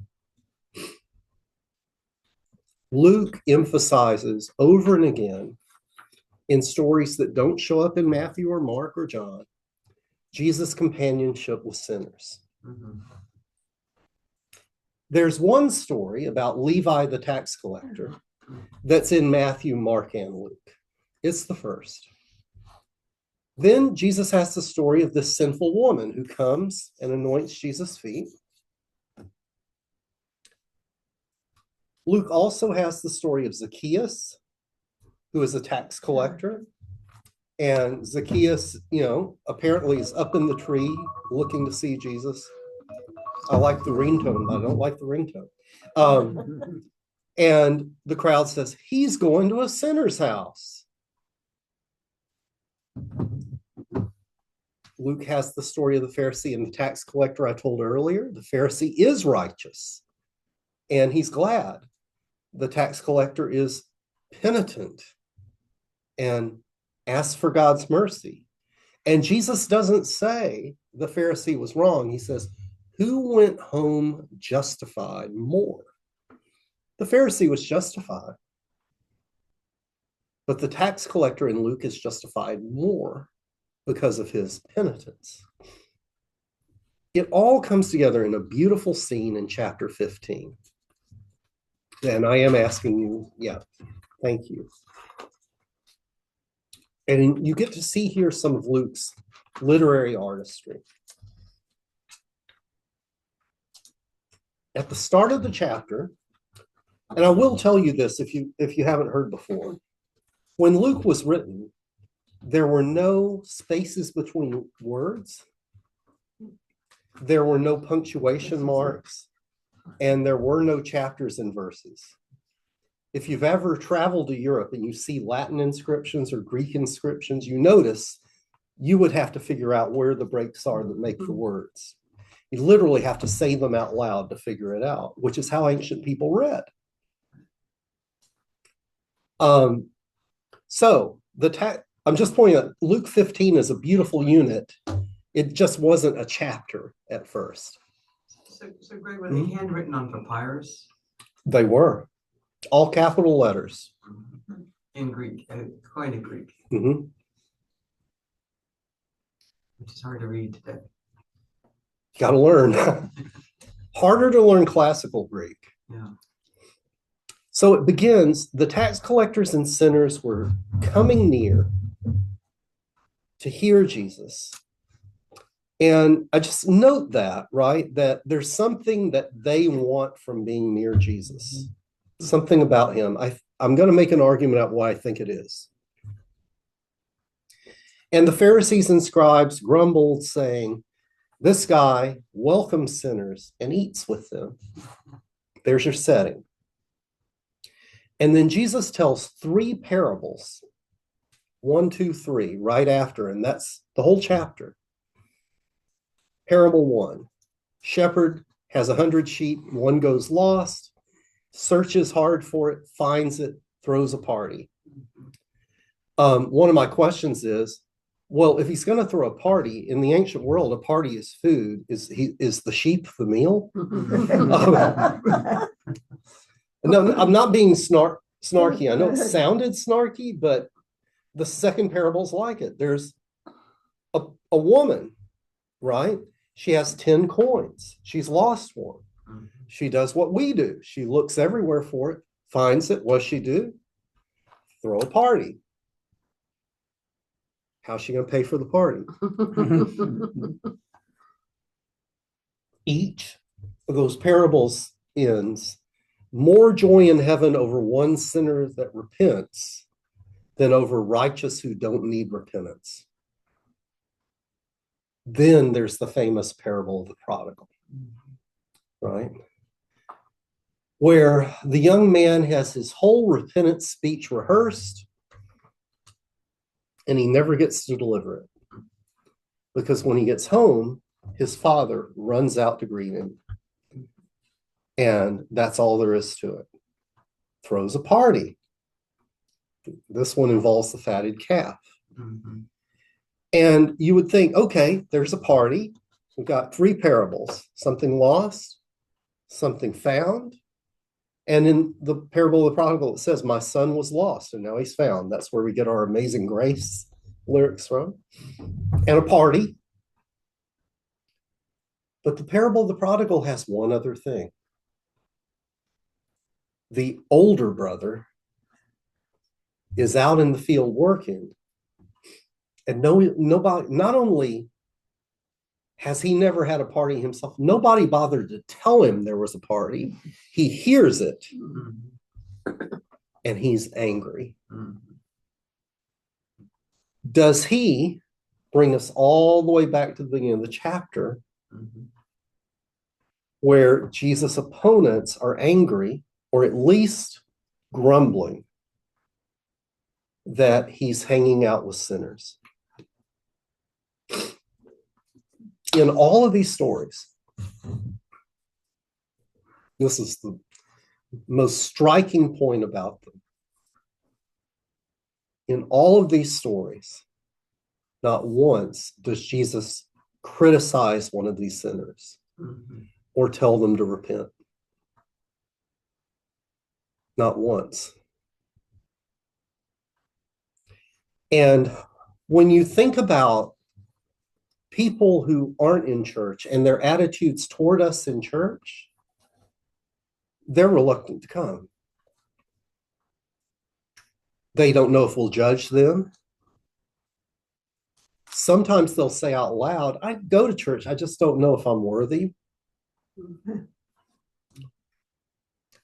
Luke emphasizes over and again in stories that don't show up in Matthew or Mark or John, Jesus' companionship with sinners. Mm-hmm. There's one story about Levi the tax collector that's in Matthew, Mark, and Luke. It's the first. Then Jesus has the story of this sinful woman who comes and anoints Jesus' feet. Luke also has the story of Zacchaeus, who is a tax collector. And Zacchaeus, apparently is up in the tree looking to see Jesus. I like the ringtone, but I don't like the ringtone. And the crowd says, he's going to a sinner's house. Luke has the story of the Pharisee and the tax collector I told earlier. The Pharisee is righteous, and he's glad. The tax collector is penitent and asks for God's mercy. And Jesus doesn't say the Pharisee was wrong. He says, who went home justified more? The Pharisee was justified. But the tax collector in Luke is justified more because of his penitence. It all comes together in a beautiful scene in chapter 15. And I am asking you, thank you. And you get to see here some of Luke's literary artistry. At the start of the chapter, and I will tell you this if you haven't heard before, when Luke was written, there were no spaces between words, there were no punctuation marks, and there were no chapters and verses. If you've ever traveled to Europe and you see Latin inscriptions or Greek inscriptions, you notice you would have to figure out where the breaks are that make the words. You literally have to say them out loud to figure it out, which is how ancient people read. So I'm just pointing out, Luke 15 is a beautiful unit. It just wasn't a chapter at first. So Greg, were they handwritten on papyrus? They were. All capital letters. In Greek, quite in Greek. Mm-hmm. Which is hard to read today. You got to learn. Harder to learn classical Greek. Yeah. So it begins, the tax collectors and sinners were coming near to hear Jesus. And I just note that, right? That there's something that they want from being near Jesus. Something about him. I'm going to make an argument about what I think it is. And the Pharisees and scribes grumbled, saying, this guy welcomes sinners and eats with them. There's your setting. And then Jesus tells 3 parables, 1, 2, 3, right after, and that's the whole chapter. Parable 1, shepherd has 100 sheep, one goes lost, searches hard for it, finds it, throws a party. One of my questions is, well, if he's going to throw a party, in the ancient world, a party is food. Is the sheep the meal? No, I'm not being snarky. I know it sounded snarky, but the second parable's like it. There's a woman, right? She has 10 coins. She's lost one. She does what we do. She looks everywhere for it, finds it. What's she do? Throw a party. How's she going to pay for the party? Each of those parables ends, more joy in heaven over one sinner that repents than over righteous who don't need repentance. Then there's the famous parable of the prodigal, right? Where the young man has his whole repentance speech rehearsed, and he never gets to deliver it. Because when he gets home, his father runs out to greet him. And that's all there is to it. Throws a party. This one involves the fatted calf. Mm-hmm. And you would think, okay, there's a party. We've got 3 parables, something lost, something found. And in the parable of the prodigal, it says, my son was lost and now he's found. That's where we get our Amazing Grace lyrics from. And a party. But the parable of the prodigal has one other thing. The older brother is out in the field working, and nobody, not only has he never had a party himself, nobody bothered to tell him there was a party. He hears it, and he's angry. Does he bring us all the way back to the beginning of the chapter, where Jesus' opponents are angry, or at least grumbling, that he's hanging out with sinners? In all of these stories, this is the most striking point about them. In all of these stories, not once does Jesus criticize one of these sinners or tell them to repent. Not once. And when you think about people who aren't in church and their attitudes toward us in church, they're reluctant to come. They don't know if we'll judge them. Sometimes they'll say out loud, I go to church, I just don't know if I'm worthy.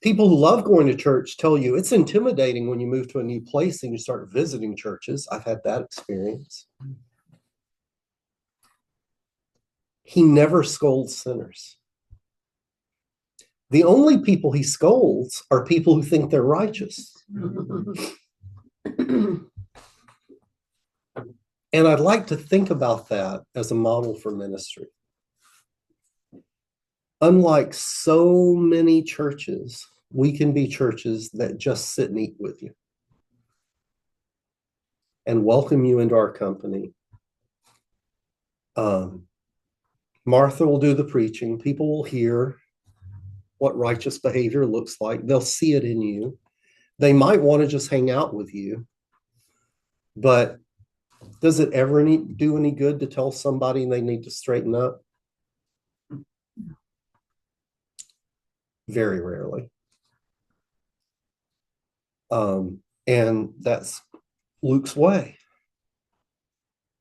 People who love going to church tell you it's intimidating when you move to a new place and you start visiting churches. I've had that experience. He never scolds sinners. The only people he scolds are people who think they're righteous. And I'd like to think about that as a model for ministry. Unlike so many churches, we can be churches that just sit and eat with you and welcome you into our company. Martha will do the preaching. People will hear what righteous behavior looks like. They'll see it in you. They might want to just hang out with you, but does it ever do any good to tell somebody they need to straighten up? Very rarely. And that's Luke's way.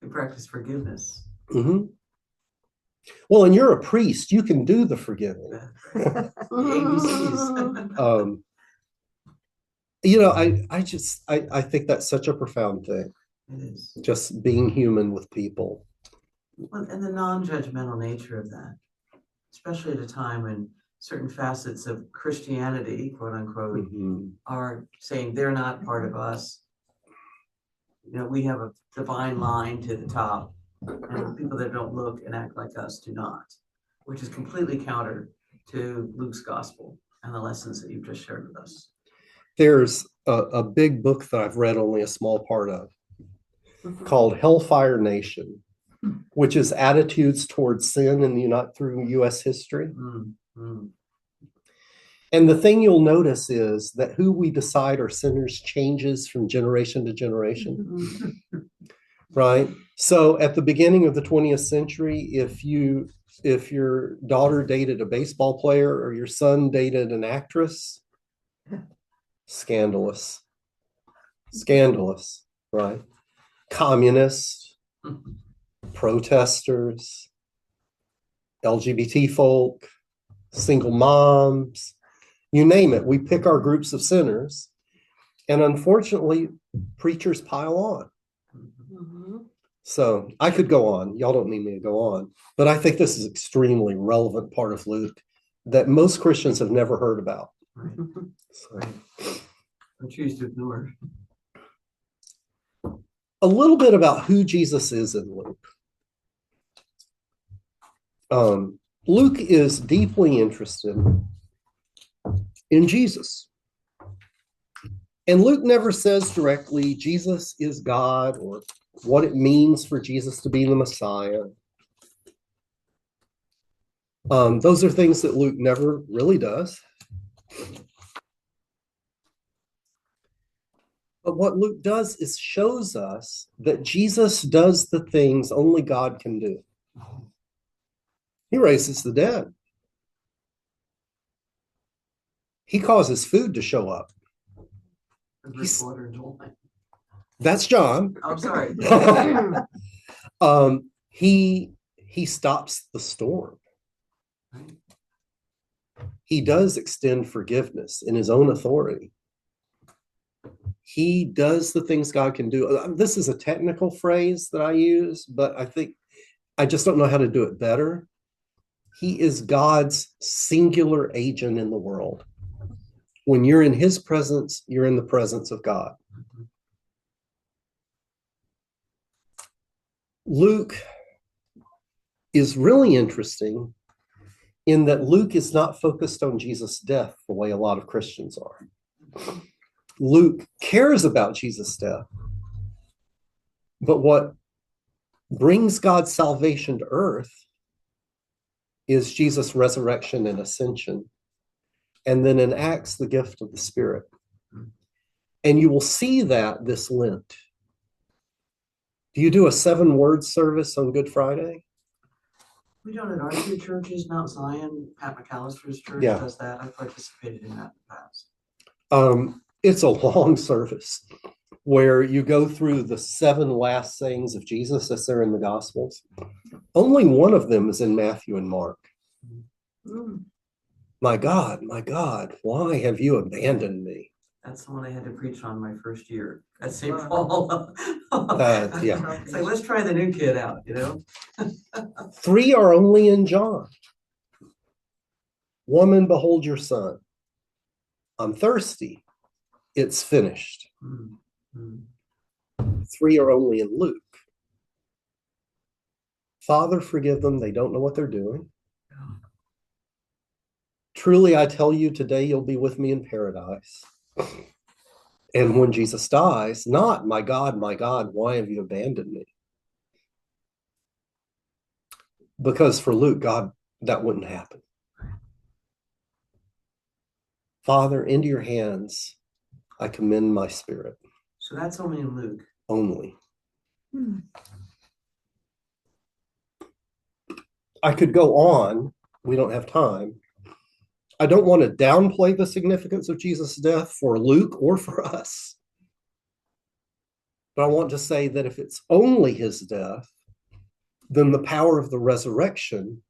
You practice forgiveness. Mm-hmm. Well, and you're a priest, you can do the forgiving. The ABCs. I think that's such a profound thing. It is. Just being human with people. Well, and the non-judgmental nature of that, especially at a time when certain facets of Christianity, quote unquote, are saying they're not part of us. You know, we have a divine line to the top, and people that don't look and act like us do not, which is completely counter to Luke's gospel and the lessons that you've just shared with us. There's a big book that I've read only a small part of called Hellfire Nation, which is attitudes towards sin through U.S. history. And the thing you'll notice is that who we decide are sinners changes from generation to generation, right? So at the beginning of the 20th century, if your daughter dated a baseball player or your son dated an actress, Scandalous. Scandalous, right? Communists, protesters, LGBT folk, single moms, you name it. We pick our groups of sinners, and unfortunately, preachers pile on. So I could go on. Y'all don't need me to go on, but I think this is extremely relevant part of Luke that most Christians have never heard about. So, I choose to ignore. a little bit about who Jesus is in Luke. Luke is deeply interested in Jesus. And Luke never says directly Jesus is God or what it means for Jesus to be the Messiah. Those are things that Luke never really does. But what Luke does is shows us that Jesus does the things only God can do. He raises the dead. He causes food to show up. That's John. I'm sorry. He stops the storm. He does extend forgiveness in his own authority. He does the things God can do. This is a technical phrase that I use, but I think I just don't know how to do it better. He is God's singular agent in the world. When you're in his presence, you're in the presence of God. Luke is really interesting in that Luke is not focused on Jesus' death the way a lot of Christians are. Luke cares about Jesus' death, but what brings God's salvation to earth is Jesus' resurrection and ascension, and then in Acts, the gift of the Spirit. And you will see that this Lent. Do you do a 7-word service on Good Friday? We don't at our two churches, Mount Zion, Pat McAllister's church does that. I've participated in that in the past. It's a long service where you go through the 7 last sayings of Jesus as they're in the Gospels. Only one of them is in Matthew and Mark. My God, why have you abandoned me? That's the one I had to preach on my first year at St. Paul. Yeah. It's like, let's try the new kid out, you know? 3 are only in John. Woman, behold your son. I'm thirsty. It's finished. 3 are only in Luke. Father, forgive them. They don't know what they're doing. Truly, I tell you, today you'll be with me in paradise. And when Jesus dies, not, my God, why have you abandoned me? Because for Luke, God, that wouldn't happen. Father, into your hands, I commend my spirit. So that's only in Luke. Only. I could go on. We don't have time. I don't want to downplay the significance of Jesus' death for Luke or for us. But I want to say that if it's only his death, then the power of the resurrection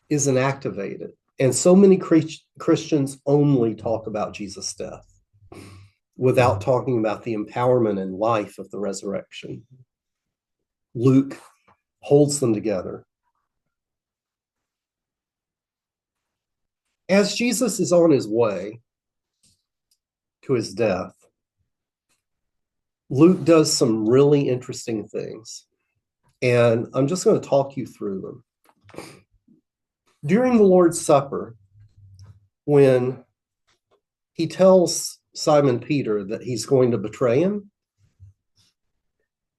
isn't activated. And so many Christians only talk about Jesus' death without talking about the empowerment and life of the resurrection. Luke holds them together. As Jesus is on his way to his death, Luke does some really interesting things, and I'm just going to talk you through them. During the Lord's Supper, when he tells Simon Peter that he's going to betray him,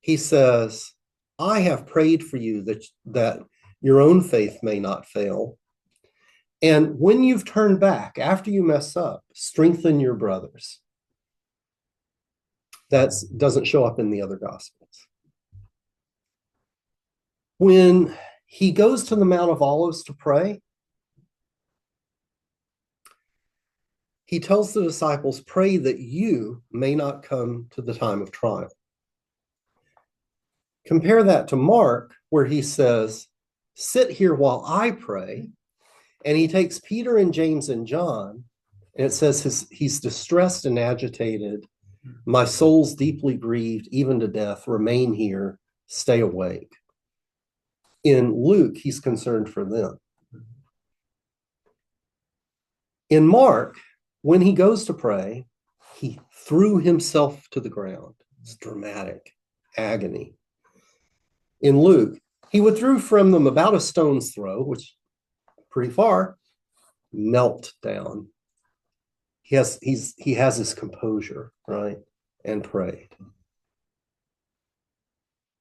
he says, I have prayed for you that your own faith may not fail. And when you've turned back, after you mess up, strengthen your brothers. That doesn't show up in the other Gospels. When he goes to the Mount of Olives to pray, he tells the disciples, pray that you may not come to the time of trial. Compare that to Mark, where he says, sit here while I pray. And he takes Peter and James and John, and it says he's distressed and agitated. My soul's deeply grieved, even to death. Remain here, stay awake. In Luke, he's concerned for them. In Mark, when he goes to pray, he threw himself to the ground. It's dramatic agony. In Luke, he withdrew from them about a stone's throw, which is pretty far, knelt down. He has his composure, right? And prayed.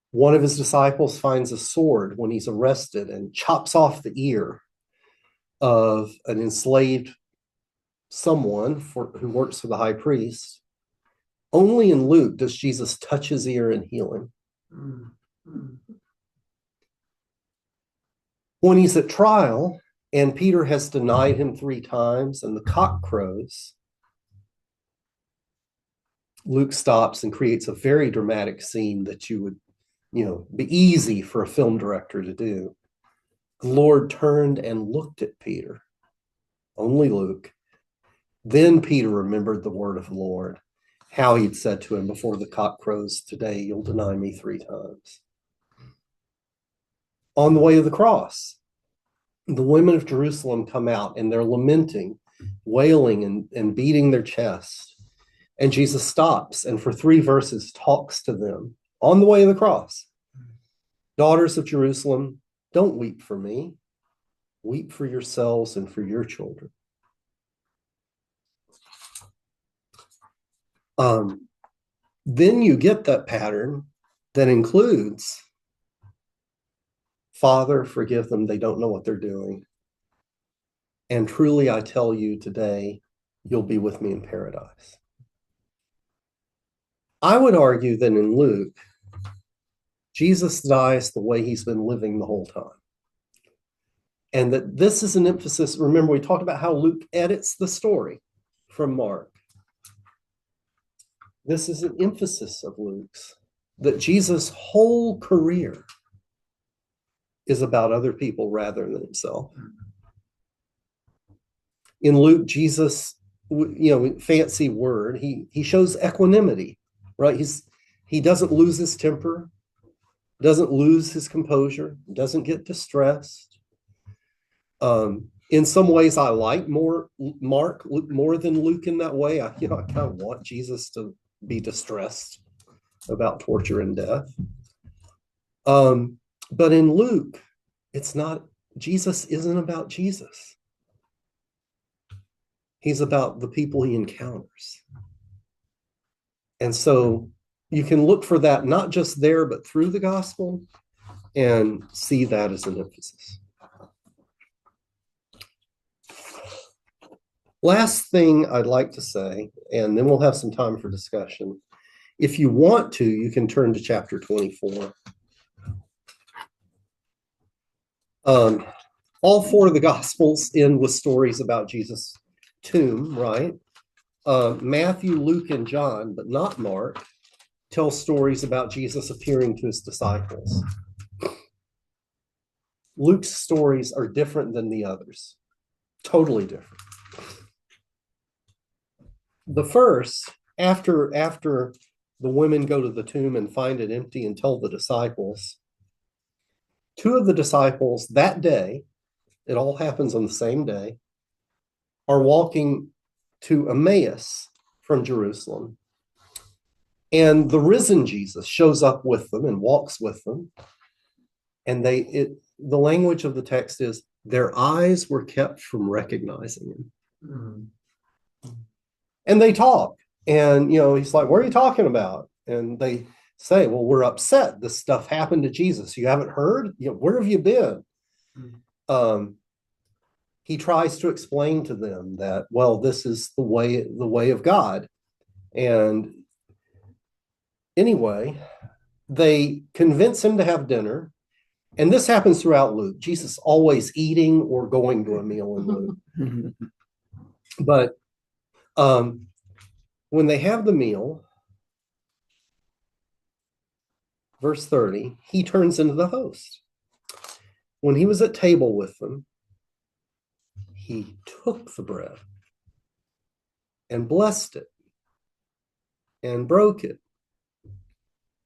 One of his disciples finds a sword when he's arrested and chops off the ear of an enslaved someone who works for the high priest. Only in Luke does Jesus touch his ear and heal him. When he's at trial and Peter has denied him 3 times and the cock crows, Luke stops and creates a very dramatic scene that you would, be easy for a film director to do. The Lord turned and looked at Peter. Only Luke. Then Peter remembered the word of the Lord, how he'd said to him before the cock crows, today you'll deny me 3 times. On the way of the cross, the women of Jerusalem come out and they're lamenting, wailing and beating their chest. And Jesus stops and for 3 verses talks to them on the way of the cross. Daughters of Jerusalem, don't weep for me. Weep for yourselves and for your children. Then you get that pattern that includes, Father, forgive them, they don't know what they're doing. And truly I tell you today, you'll be with me in paradise. I would argue that in Luke, Jesus dies the way he's been living the whole time. And that this is an emphasis. Remember, we talked about how Luke edits the story from Mark. This is an emphasis of Luke's, that Jesus' whole career is about other people rather than himself. In Luke, Jesus, fancy word, he shows equanimity, right? He doesn't lose his temper, doesn't lose his composure, doesn't get distressed. In some ways, I like Mark more than Luke in that way. I kind of want Jesus to be distressed about torture and death. But in Luke, Jesus isn't about Jesus. He's about the people he encounters. And so you can look for that, not just there, but through the gospel, and see that as an emphasis. Last thing I'd like to say, and then we'll have some time for discussion. If you want to, you can turn to chapter 24. All 4 of the Gospels end with stories about Jesus' tomb, right? Matthew, Luke, and John, but not Mark, tell stories about Jesus appearing to his disciples. Luke's stories are different than the others, totally different. The first, after the women go to the tomb and find it empty and tell the disciples, 2 of the disciples that day, it all happens on the same day, are walking to Emmaus from Jerusalem. And the risen Jesus shows up with them and walks with them. And the language of the text is, their eyes were kept from recognizing him. Mm-hmm. And they talk. And, he's like, what are you talking about? And they say, well, we're upset. This stuff happened to Jesus. You haven't heard? Where have you been? Mm-hmm. He tries to explain to them that, well, this is the way of God. And anyway, they convince him to have dinner. And this happens throughout Luke. Jesus always eating or going to a meal in Luke. But When they have the meal, verse 30, he turns into the host. When he was at table with them, he took the bread and blessed it and broke it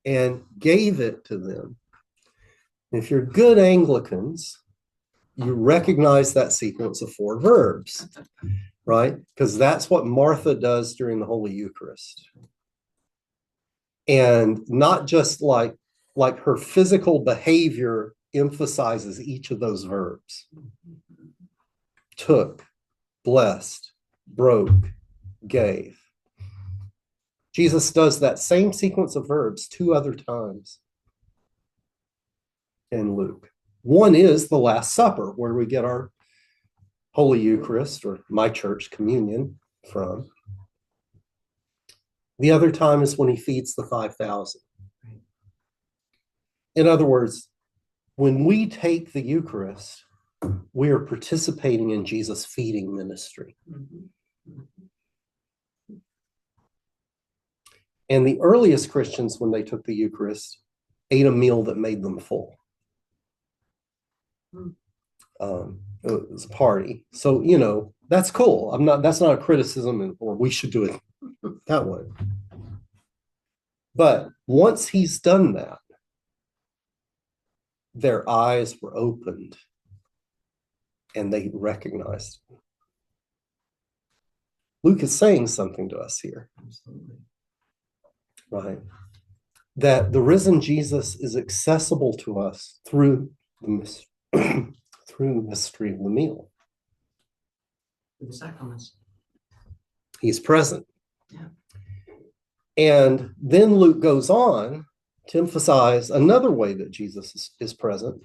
and gave it to them. If you're good Anglicans, you recognize that sequence of 4 verbs, right? Because that's what Martha does during the Holy Eucharist. And not just like her physical behavior emphasizes each of those verbs. Took, blessed, broke, gave. Jesus does that same sequence of verbs 2 other times in Luke. One is the Last Supper, where we get our Holy Eucharist, or my church communion, from. The other time is when he feeds the 5,000. In other words, when we take the Eucharist, we are participating in Jesus' feeding ministry. And the earliest Christians, when they took the Eucharist, ate a meal that made them full. It was a party. So, that's cool. That's not a criticism, or we should do it that way. But once he's done that, their eyes were opened and they recognized him. Luke is saying something to us here. Absolutely. Right? That the risen Jesus is accessible to us through the mystery of the meal. The sacraments. He's present. Yeah. And then Luke goes on to emphasize another way that Jesus is present.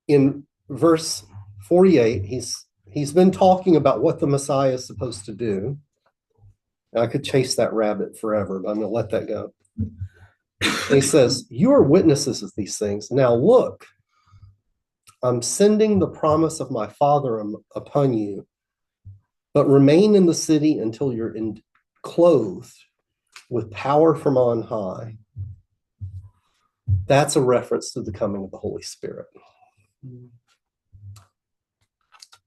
In verse 48, he's been talking about what the Messiah is supposed to do. I could chase that rabbit forever, but I'm going to let that go. He says, "You are witnesses of these things. Now look, I'm sending the promise of my Father upon you, but remain in the city until you're clothed with power from on high." That's a reference to the coming of the Holy Spirit,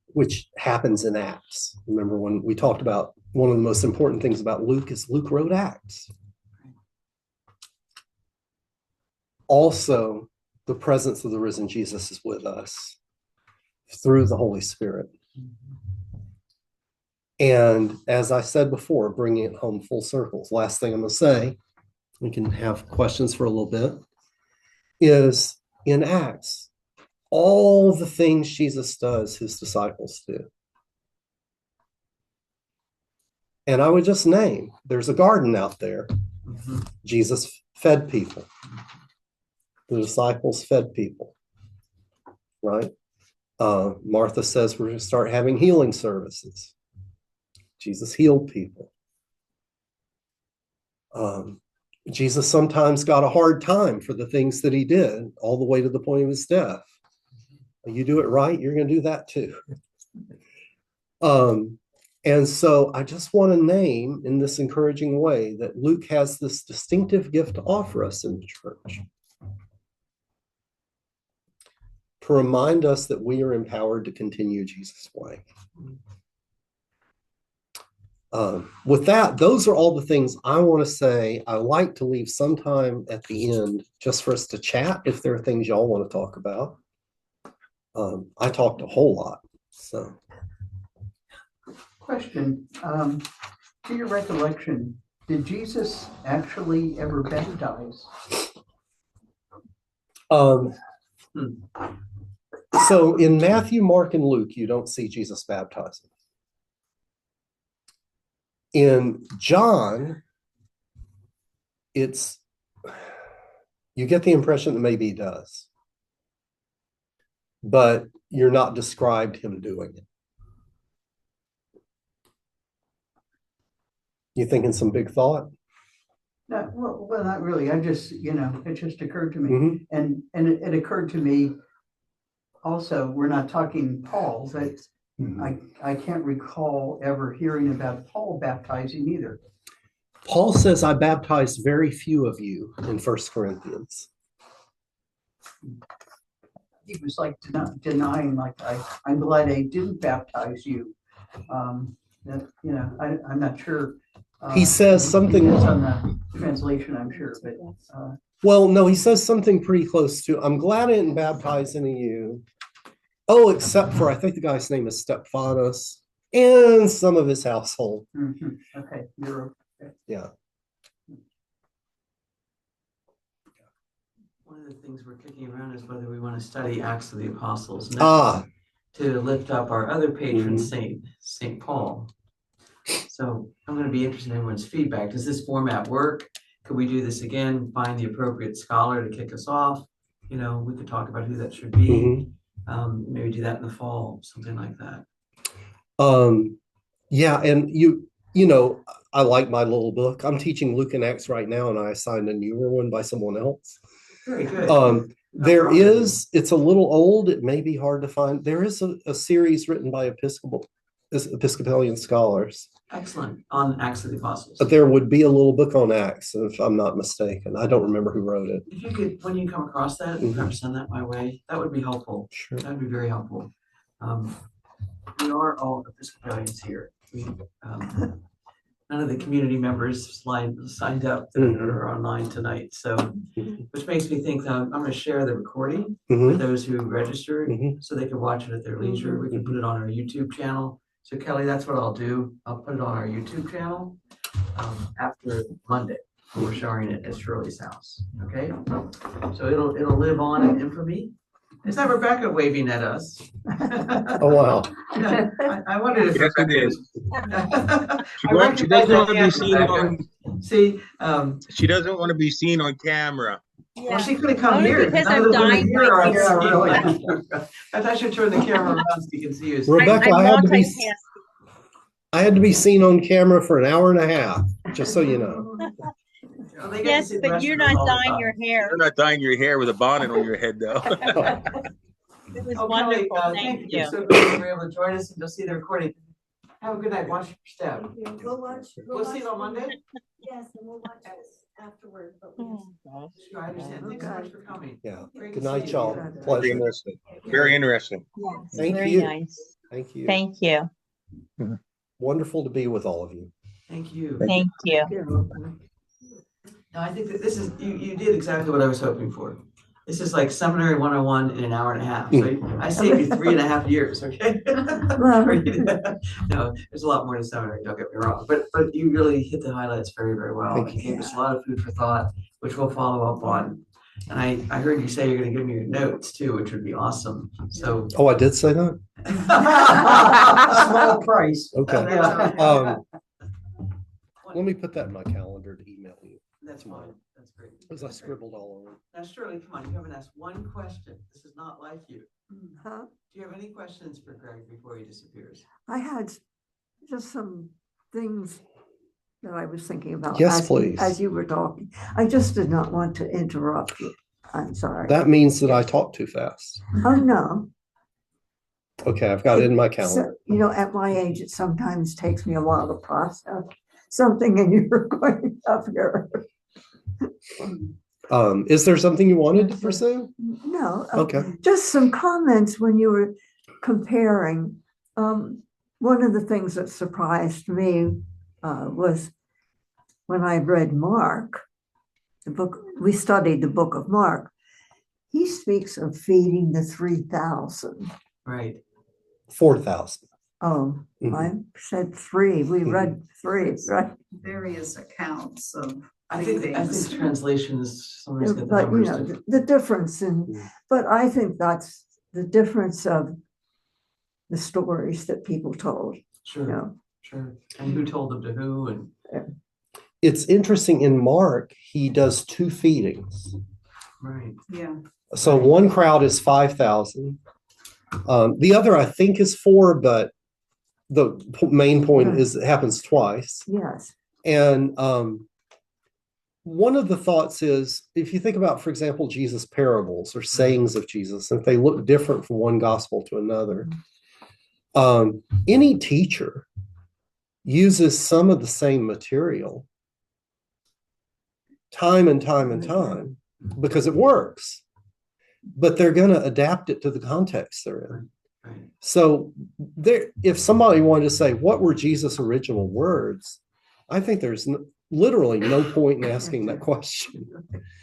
which happens in Acts. Remember when we talked about one of the most important things about Luke is Luke wrote Acts. Also, the presence of the risen Jesus is with us through the Holy Spirit. And as I said before, bringing it home full circle, last thing I'm going to say, we can have questions for a little bit, is in Acts, all the things Jesus does, his disciples do. And I would just name, there's a garden out there. Jesus fed people. The disciples fed people, right? Martha says we're going to start having healing services. Jesus healed people. Jesus sometimes got a hard time for the things that he did, all the way to the point of his death. You do it right, you're going to do that too. And so I just want to name in this encouraging way that Luke has this distinctive gift to offer us in the church, to remind us that we are empowered to continue Jesus' way. With that, those are all the things I want to say. I like to leave some time at the end just for us to chat if there are things y'all want to talk about. I talked a whole lot, so. Question, to your recollection, did Jesus actually ever baptize? So in Matthew, Mark, and Luke, you don't see Jesus baptizing. In John, you get the impression that maybe he does, but you're not described him doing it. You thinking some big thought? No, well, not really. I just, it just occurred to me. And it occurred to me also, we're not talking Paul, but I can't recall ever hearing about Paul baptizing either. Paul says, I baptized very few of you in 1 Corinthians. He was like denying, like, I'm glad I didn't baptize you. I'm not sure. He says something on the translation, I'm sure, but well, no, he says something pretty close to, I'm glad I didn't baptize any of you. Oh, except for, I think the guy's name is Stephanos and some of his household. Okay, you're okay. Yeah. One of the things we're kicking around is whether we want to study Acts of the Apostles next to lift up our other patron saint, St. Paul. So I'm going to be interested in everyone's feedback. Does this format work? Could we do this again? Find the appropriate scholar to kick us off. We could talk about who that should be. Maybe do that in the fall, something like that. Yeah, and I like my little book. I'm teaching Luke and Acts right now, and I assigned a newer one by someone else. Very good. It's a little old. It may be hard to find. There is a series written by Episcopalian scholars. Excellent. On Acts of the Apostles. But there would be a little book on Acts, if I'm not mistaken. I don't remember who wrote it. If you could, when you come across that, perhaps send that my way. That would be helpful. Sure. That would be very helpful. We are all Episcopalians here. None of the community members signed up that are online tonight. So, which makes me think that I'm going to share the recording with those who registered so they can watch it at their leisure. We can put it on our YouTube channel. So Kelly, that's what I'll do. I'll put it on our YouTube channel after Monday. We're showing it at Shirley's house. Okay, so it'll live on in infamy. Is that Rebecca waving at us? Oh wow! I wondered if yes, it is. She doesn't want to be seen on. See, she doesn't want to be seen on camera. Yeah. Well, she could have come here. Because I'm dying. I should turn the camera around so you can see you. Rebecca, I had to be seen on camera for an hour and a half, just so you know. Well, yes, but you're not dyeing your hair. You're not dyeing your hair with a bonnet on your head, though. It was wonderful. Kelly, thank you. So glad you were able to join us, and you'll see the recording. Have a good night. Watch your step. We'll see you on Monday. Yes, and we'll watch this afterward. But Sure, I understand. Thanks so much for coming. Yeah. Great Good to night, see y'all. you. Very interesting. Very interesting. Yes, Thank very you. nice. Thank you. Thank you. Wonderful to be with all of you. Thank you. Thank you. No, I think that this is you did exactly what I was hoping for. This is like seminary 101 in an hour and a half. So I saved you 3.5 years, okay? No, there's a lot more to seminary, don't get me wrong. But you really hit the highlights very, very well. You gave us a lot of food for thought, which we'll follow up on. And I heard you say you're going to give me your notes too, which would be awesome. So I did say that? Small price. Okay. Yeah. Let me put that in my calendar to email you. That's fine. That's great. Because I scribbled all over. Now, Shirley, come on. You haven't asked one question. This is not like you. Huh? Do you have any questions for Greg before he disappears? I had just some things that I was thinking about. Yes, please. As you were talking. I just did not want to interrupt you. I'm sorry. That means that I talk too fast. Oh, no. Okay, I've got it in my calendar. So, at my age, it sometimes takes me a while to process something, and you're going up here. Is there something you wanted to pursue? No. Okay. Just some comments when you were comparing. One of the things that surprised me was when I read Mark, the book, we studied the book of Mark. He speaks of feeding the 3,000. Right. 4,000. Oh, I said 3. We read 3, right? Various accounts of. I think translations. Somebody's got the But numbers. the difference but I think that's the difference of the stories that people told. Sure. Sure. And who told them to who and. It's interesting in Mark, he does 2 feedings. Right. Yeah. So one crowd is 5,000. The other, I think, is 4, but the main point is it happens twice. Yes. And one of the thoughts is, if you think about, for example, Jesus' parables or sayings of Jesus, if they look different from one gospel to another, Any teacher uses some of the same material time and time and time because it works, but they're going to adapt it to the context they're in. So if somebody wanted to say, what were Jesus' original words? I think there's literally no point in asking that question.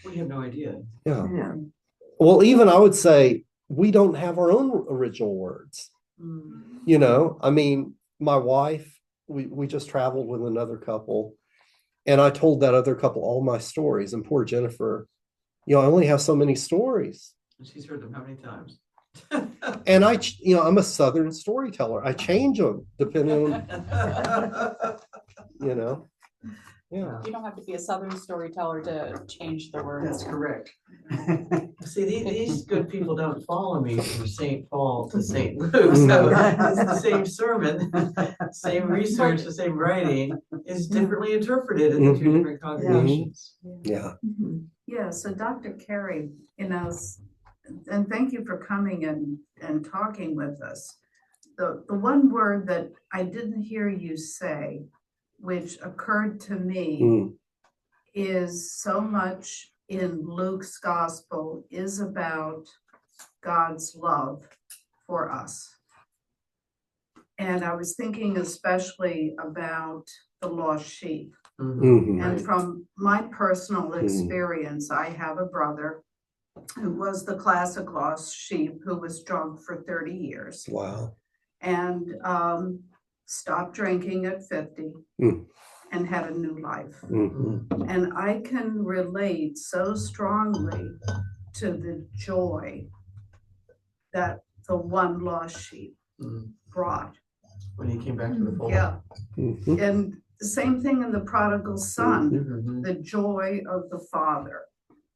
We have no idea. Yeah. Well, even I would say we don't have our own original words. You know, I mean, my wife, we just traveled with another couple, and I told that other couple all my stories, and poor Jennifer, I only have so many stories. She's heard them how many times? And I'm a Southern storyteller. I change them depending on, Yeah. You don't have to be a Southern storyteller to change the words. That's correct. See, these good people don't follow me from St. Paul to St. Luke. So it's the same sermon, same research, the same writing is differently interpreted in the two different congregations. Yeah. Yeah, so Dr. Carey, and thank you for coming and talking with us. The one word that I didn't hear you say, which occurred to me, is so much in Luke's gospel is about God's love for us. And I was thinking especially about the lost sheep. And from my personal experience, I have a brother who was the classic lost sheep who was drunk for 30 years. Wow. And stopped drinking at 50 and had a new life. And I can relate so strongly to the joy that the one lost sheep brought. When he came back to the fold. Yeah. And the same thing in the prodigal son, the joy of the father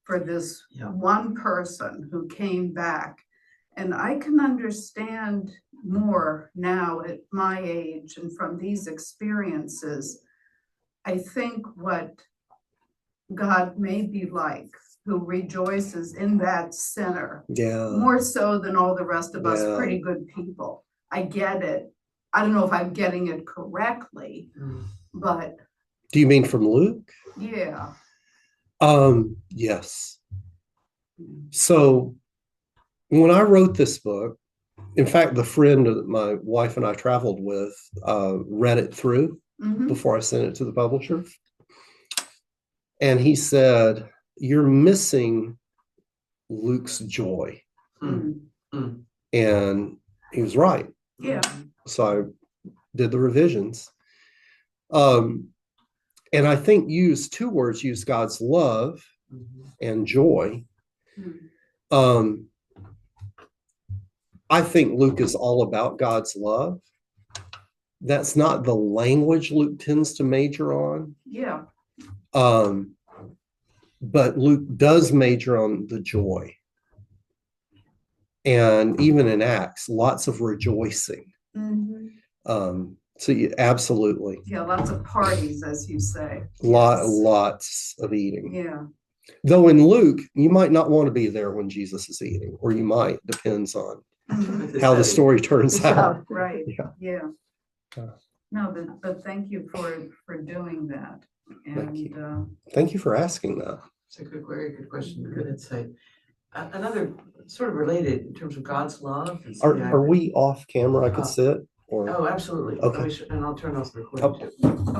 for this one person who came back. And I can understand more now at my age and from these experiences, I think what God may be like, who rejoices in that sinner, more so than all the rest of us pretty good people. I get it. I don't know if I'm getting it correctly, but. Do you mean from Luke? Yeah. Yes. So when I wrote this book, in fact, the friend that my wife and I traveled with read it through before I sent it to the publisher. And he said, you're missing Luke's joy. And he was right. Yeah. So I did the revisions. And I think use God's love and joy. I think Luke is all about God's love. That's not the language Luke tends to major on. Yeah. But Luke does major on the joy. And even in Acts, lots of rejoicing. So absolutely. Yeah, lots of parties, as you say. Lots of eating. Yeah. Though in Luke, you might not want to be there when Jesus is eating, or you might, depends on how the story turns out. Right. Yeah. No, but thank you for doing that. And thank you. Thank you for asking that. It's a very good question. Good insight. Another sort of related in terms of God's love. Are we off camera? I could sit. Or oh, absolutely. Okay. And I'll turn off the recording too.